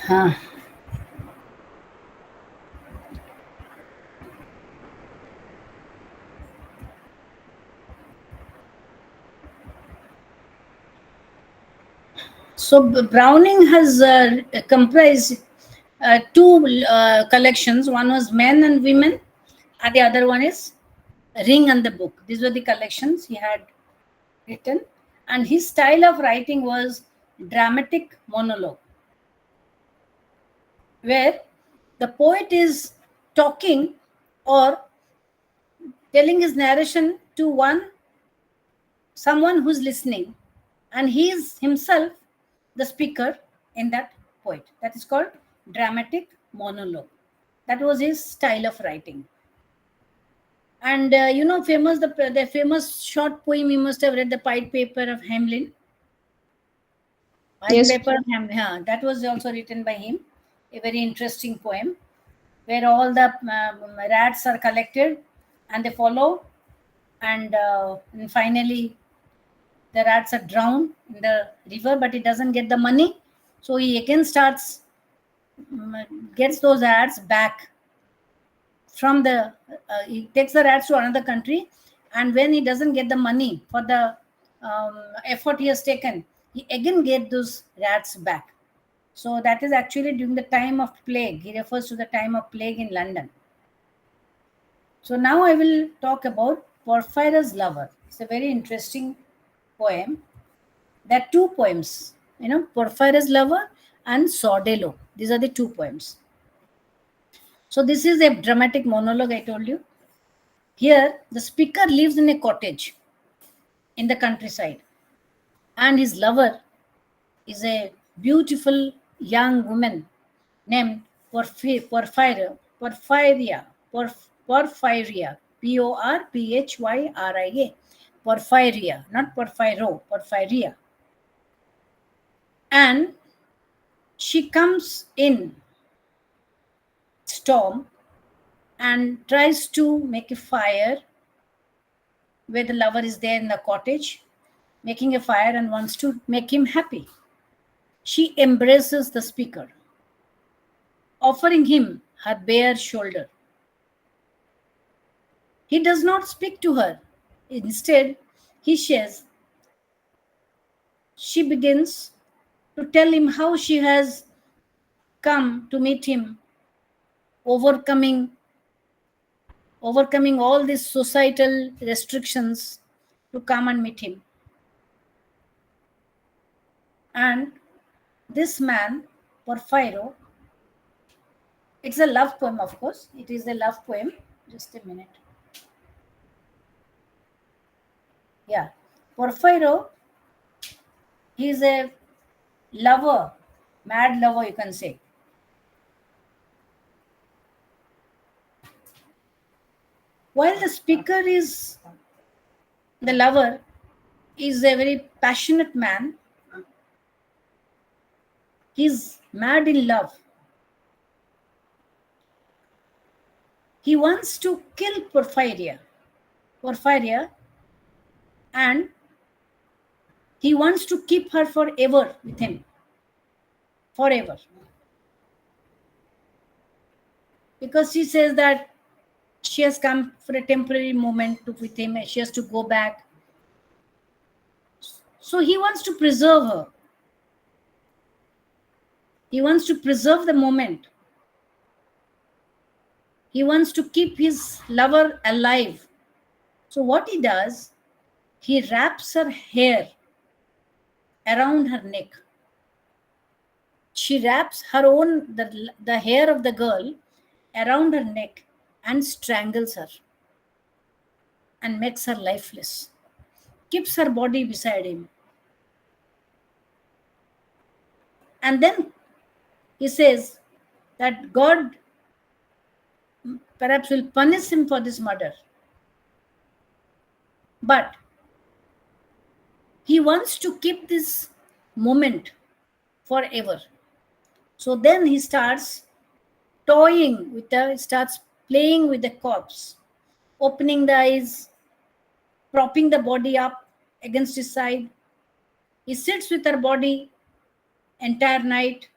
Huh. So Browning has comprised two collections. One was Men and Women, and the other one is Ring and the Book. These were the collections he had written, and his style of writing was dramatic monologue, where the poet is talking or telling his narration to someone who's listening, and he is himself the speaker in that poet. That is called dramatic monologue. That was his style of writing. And famous the famous short poem, you must have read, The Pied Paper of Hamelin. Pied Yes. Paper of Hamelin, yeah, that was also written by him. A very interesting poem where all the rats are collected and they follow, and finally the rats are drowned in the river, but he doesn't get the money. So he again gets those rats back from he takes the rats to another country, and when he doesn't get the money for the effort he has taken, he again gets those rats back. So that is actually during the time of plague. He refers to the time of plague in London. So now I will talk about Porphyro's Lover. It's a very interesting poem. There are two poems, Porphyro's Lover and Sordello. These are the two poems. So this is a dramatic monologue, I told you. Here, the speaker lives in a cottage in the countryside, and his lover is a beautiful young woman named Porphyria, Porphyria, Porphyria, not Porphyro, Porphyria. And she comes in storm and tries to make a fire where the lover is there in the cottage, making a fire and wants to make him happy. She embraces the speaker, offering him her bare shoulder. He does not speak to her. Instead, she begins to tell him how she has come to meet him, overcoming all these societal restrictions to come and meet him. And this man, Porphyro, it's a love poem, of course. It is a love poem. Just a minute. Yeah. Porphyro, he is a lover, mad lover, you can say. While the speaker is, the lover is a very passionate man, he's mad in love. He wants to kill Porphyria, and he wants to keep her forever with him. Forever. Because she says that she has come for a temporary moment with him and she has to go back. So he wants to preserve her. He wants to preserve the moment. He wants to keep his lover alive. So what he does, he wraps her hair around her neck. She wraps her own, the hair of the girl around her neck and strangles her and makes her lifeless. Keeps her body beside him. And then he says that God perhaps will punish him for this murder. But he wants to keep this moment forever. So then he starts starts playing with the corpse, opening the eyes, propping the body up against his side. He sits with her body entire night,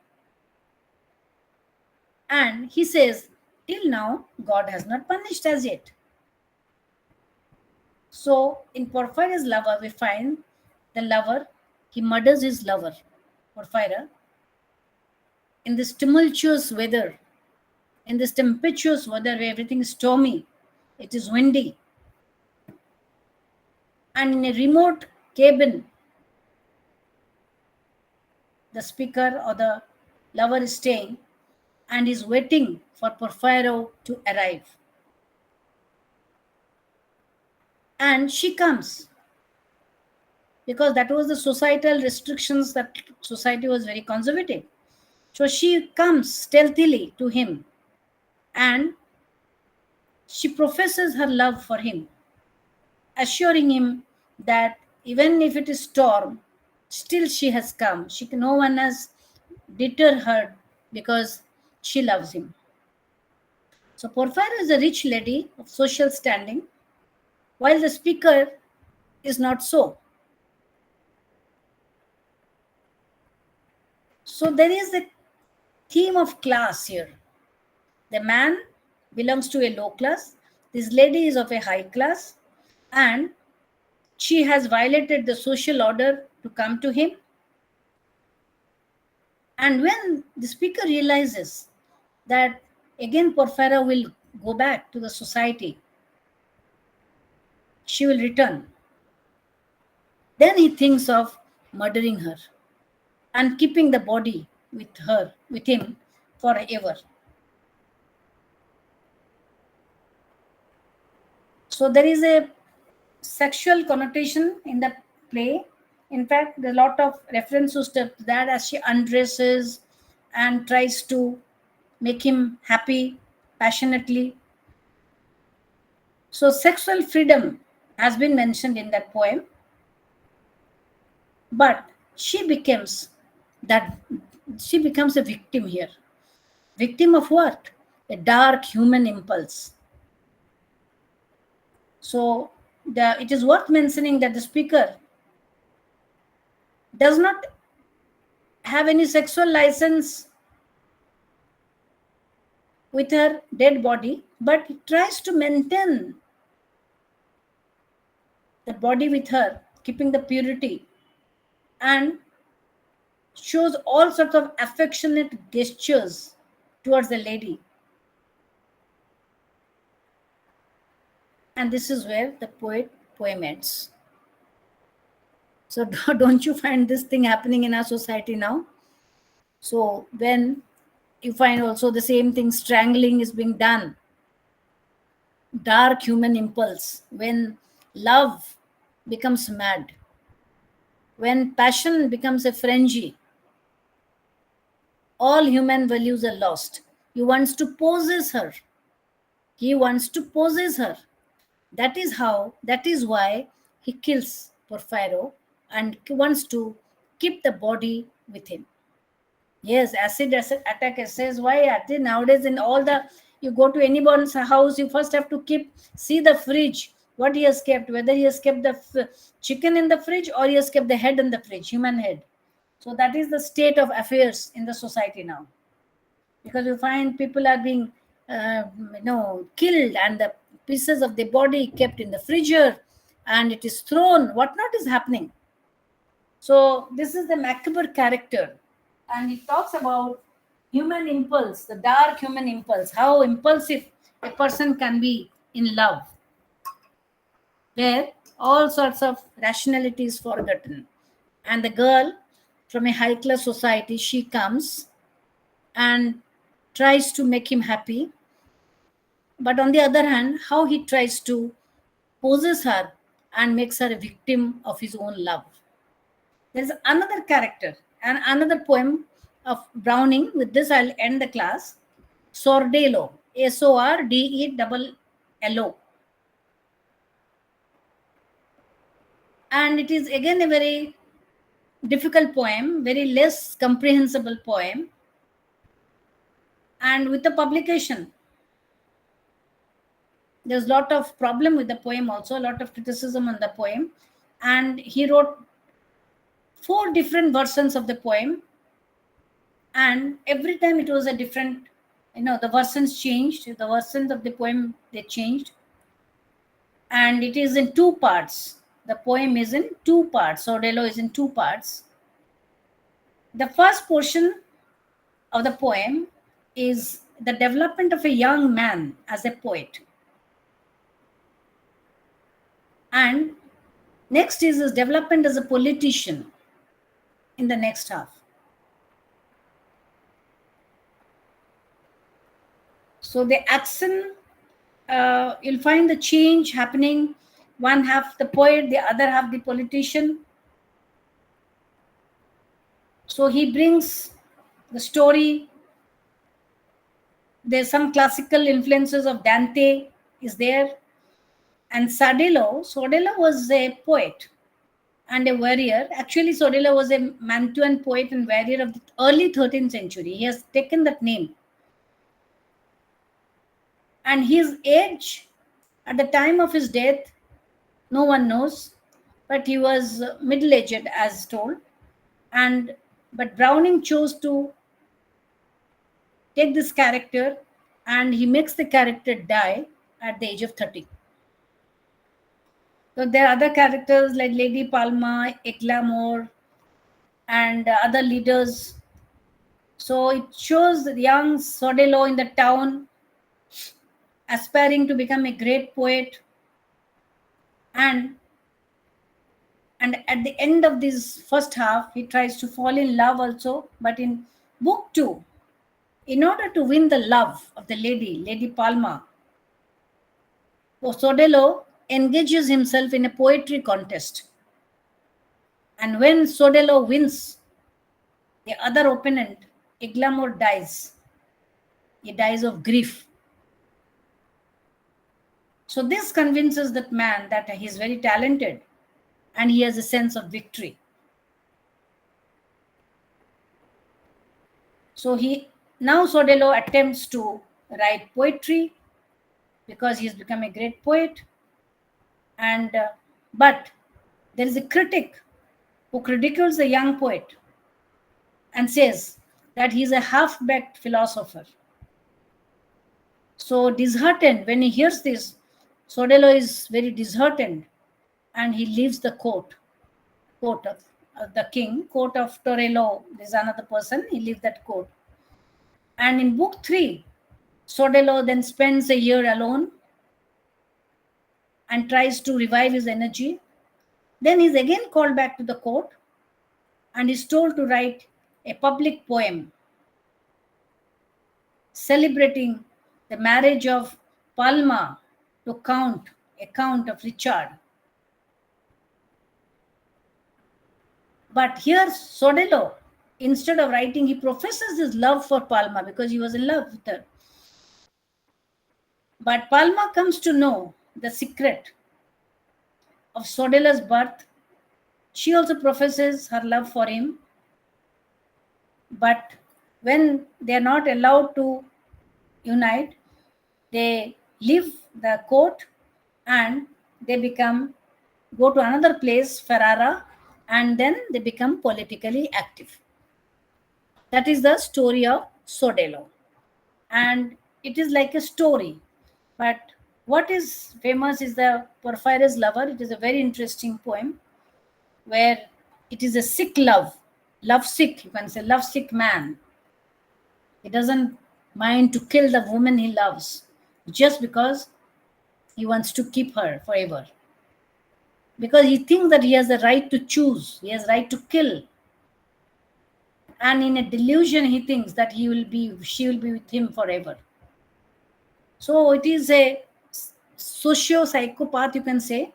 And he says, till now, God has not punished as yet. So in Porphyra's lover, we find the lover, he murders his lover, Porphyra, in this tumultuous weather, in this tempestuous weather where everything is stormy, it is windy, and in a remote cabin, the speaker or the lover is staying and is waiting for Porphyro to arrive. And she comes because that was the societal restrictions, that society was very conservative. So she comes stealthily to him and she professes her love for him, assuring him that even if it is storm, still she has come. No one has deterred her because she loves him. So Porphyra is a rich lady of social standing, while the speaker is not so. So there is a theme of class here. The man belongs to a low class, this lady is of a high class, and she has violated the social order to come to him. And when the speaker realizes that again Porphyra will go back to the society, she will return, then he thinks of murdering her and keeping the body with him forever. So there is a sexual connotation in the play. In fact, there are a lot of references to that as she undresses and tries to make him happy passionately. So sexual freedom has been mentioned in that poem, but she becomes a victim here. Victim of what? A dark human impulse. So it is worth mentioning that the speaker does not have any sexual license with her dead body, but he tries to maintain the body with her, keeping the purity, and shows all sorts of affectionate gestures towards the lady. And this is where the poem ends. So don't you find this thing happening in our society now? So when you find also the same thing, strangling is being done, dark human impulse, when love becomes mad, when passion becomes a frenzy, all human values are lost. He wants to possess her. He wants to possess her. That is why he kills Porphyro and wants to keep the body with him. Yes, acid attack says why nowadays in all the, you go to anyone's house, you first have to see the fridge, what he has kept, whether he has kept the chicken in the fridge or he has kept the head in the fridge, human head. So that is the state of affairs in the society now, because you find people are being killed and the pieces of the body kept in the freezer and it is thrown, whatnot is happening. So this is the macabre character, and he talks about human impulse, the dark human impulse, how impulsive a person can be in love, where all sorts of rationality is forgotten. And the girl from a high class society, she comes and tries to make him happy. But on the other hand, how he tries to possess her and makes her a victim of his own love. There is another character and another poem of Browning. With this, I'll end the class. Sordello, Sordello. And it is again a very difficult poem, very less comprehensible poem. And with the publication, there's a lot of problem with the poem also, a lot of criticism on the poem. And he wrote 4 different versions of the poem. And every time it was a different the versions changed. The versions of the poem, they changed. And it is in two parts. The poem is in two parts. Sordello is in two parts. The first portion of the poem is the development of a young man as a poet. And next is his development as a politician in the next half. So the action, you'll find the change happening. One half the poet, the other half the politician. So he brings the story. There's some classical influences of Dante is there. And Sordello was a poet and a warrior. Actually, Sordello was a Mantuan poet and warrior of the early 13th century. He has taken that name. And his age at the time of his death, no one knows, but he was middle-aged as told. But Browning chose to take this character, and he makes the character die at the age of 30. So there are other characters like Lady Palma, Eglamour, and other leaders. So it shows the young Sordello in the town aspiring to become a great poet. And at the end of this first half, he tries to fall in love also. But in book 2, in order to win the love of the Lady Palma, Sordello engages himself in a poetry contest. And when Sordello wins, the other opponent, Eglamour, dies. He dies of grief. So this convinces that man that he is very talented and he has a sense of victory. So now Sordello attempts to write poetry because he has become a great poet. And but there is a critic who ridicules the young poet and says that he is a half-baked philosopher. So disheartened, when he hears this, Sordello is very disheartened, and he leaves the court of the king, court of Torello. There's another person, he leaves that court. And in book 3, Sordello then spends a year alone and tries to revive his energy. Then he's again called back to the court and is told to write a public poem celebrating the marriage of Palma to Count of Richard. But here Sordello, instead of writing, he professes his love for Palma because he was in love with her. But Palma comes to know the secret of Sordello's birth. She also professes her love for him. But when they are not allowed to unite, they leave the court and they go to another place, Ferrara, and then they become politically active. That is the story of Sordello. And it is like a story. But what is famous is the Porphyro's Lover. It is a very interesting poem where it is a sick lovesick, you can say, lovesick man. He doesn't mind to kill the woman he loves just because he wants to keep her forever. Because he thinks that he has the right to choose, he has the right to kill. And in a delusion, he thinks that she will be with him forever. So it is a socio-psychopath, you can say.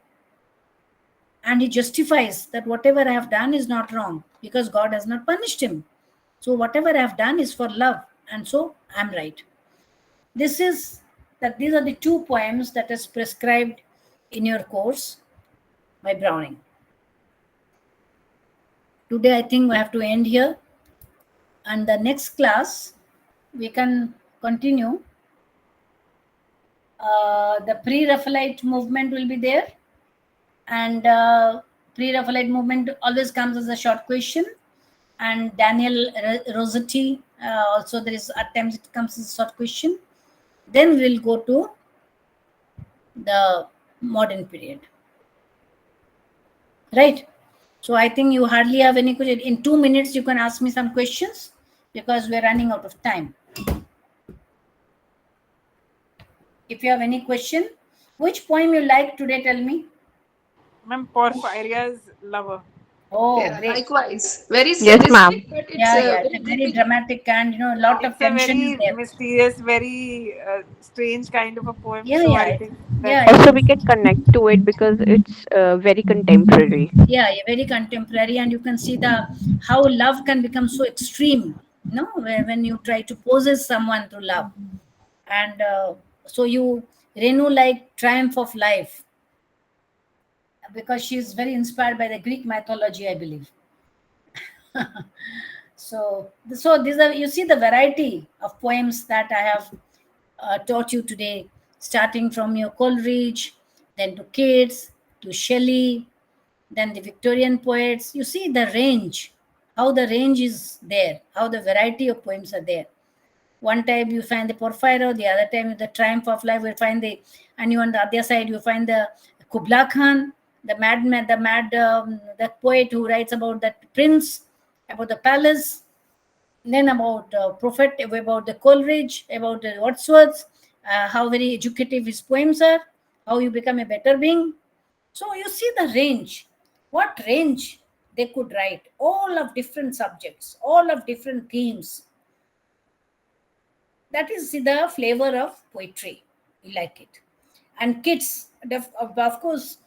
And he justifies that whatever I have done is not wrong because God has not punished him. So whatever I have done is for love, and so I'm right. These are the 2 poems that is prescribed in your course by Browning. Today I think we have to end here, and the next class we can continue. The pre-Raphaelite movement will be there, and pre-Raphaelite movement always comes as a short question. and Daniel Rossetti. Also, there is at times it comes as a short question. Then we'll go to the modern period. Right. So I think you hardly have any question. In 2 minutes, you can ask me some questions because we're running out of time. If you have any question, which poem you like today, tell me. Ma'am, Porphyria's lover. Oh, Yeah, great. likewise. Very Yes, ma'am. sadistic, but it's Yeah, it's very a very gripping. dramatic and a lot of It's a tension is very there. mysterious, very strange kind of a poem. Yeah, So yeah, I think yeah. that Also, we can connect to it because it's very contemporary. Yeah, very contemporary, and you can see the how love can become so extreme. When you try to possess someone through love, and so you Renu like triumph of life because she is very inspired by the Greek mythology, I believe. So these are, you see the variety of poems that I have taught you today, starting from your Coleridge, then to Keats, to Shelley, then the Victorian poets. You see the range, how the range is there, how the variety of poems are there. One time you find the Porphyro, the other time the Triumph of Life, you find and you on the other side you find the Kubla Khan, the madman, the poet who writes about that prince, about the palace, then about prophet, about the Coleridge, about the Wordsworth, how very educative his poems are, how you become a better being. So you see the range, what range they could write, all of different subjects, all of different themes. That is the flavor of poetry. We like it. And Keats, of course,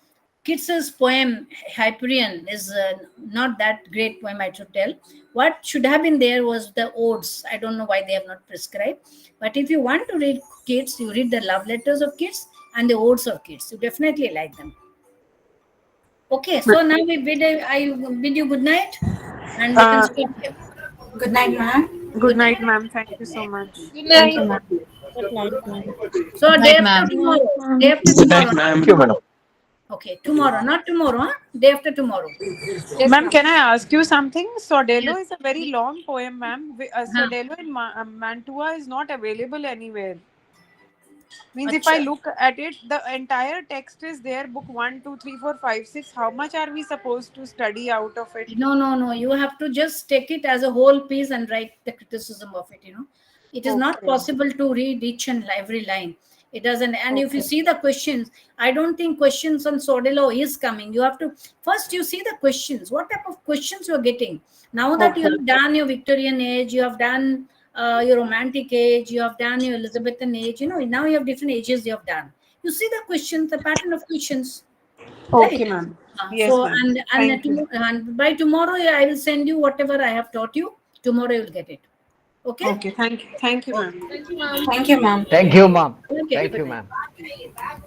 Keats's poem Hyperion is not that great poem, I should tell. What should have been there was the odes. I don't know why they have not prescribed. But if you want to read Keats, you read the love letters of Keats and the odes of Keats. You definitely like them. Okay, so now I bid you good night, and we can stop here. Good night, ma'am. good night, ma'am. Thank you so much. Good Thank you, night. ma'am. Good night, ma'am. So Good day night, after ma'am. tomorrow. Ma'am. Day after Good night, tomorrow. ma'am. Thank you, madam. Okay, tomorrow, not tomorrow, huh? Day after tomorrow. Yes, Ma'am, ma'am. can I ask you something? Sordello Yes. is a very long poem, ma'am. Sordello in Mantua is not available anywhere. Means if I Acha. look at it, the entire text is there, book 1, 2, 3, 4, 5, 6. How much are we supposed to study out of it? No. You have to just take it as a whole piece and write the criticism of it. It is not Okay. possible to read each and every line. It doesn't. And if you Okay. see the questions, I don't think questions on Sordello is coming. You have to first you see the questions. What type of questions you're getting? Now that you Okay. have done your Victorian age, you have done your Romantic age, you have done your Elizabethan age. Now you have different ages you have done. You see the questions, the pattern of questions, right? Okay, ma'am. Yes, So ma'am. and Thank you. and by tomorrow I will send you whatever I have taught you. Tomorrow you'll get it. Okay. Okay, thank you. Thank you, ma'am. Thank you, ma'am. Thank you, ma'am. Thank you, ma'am. Okay. Thank Good you, night. ma'am.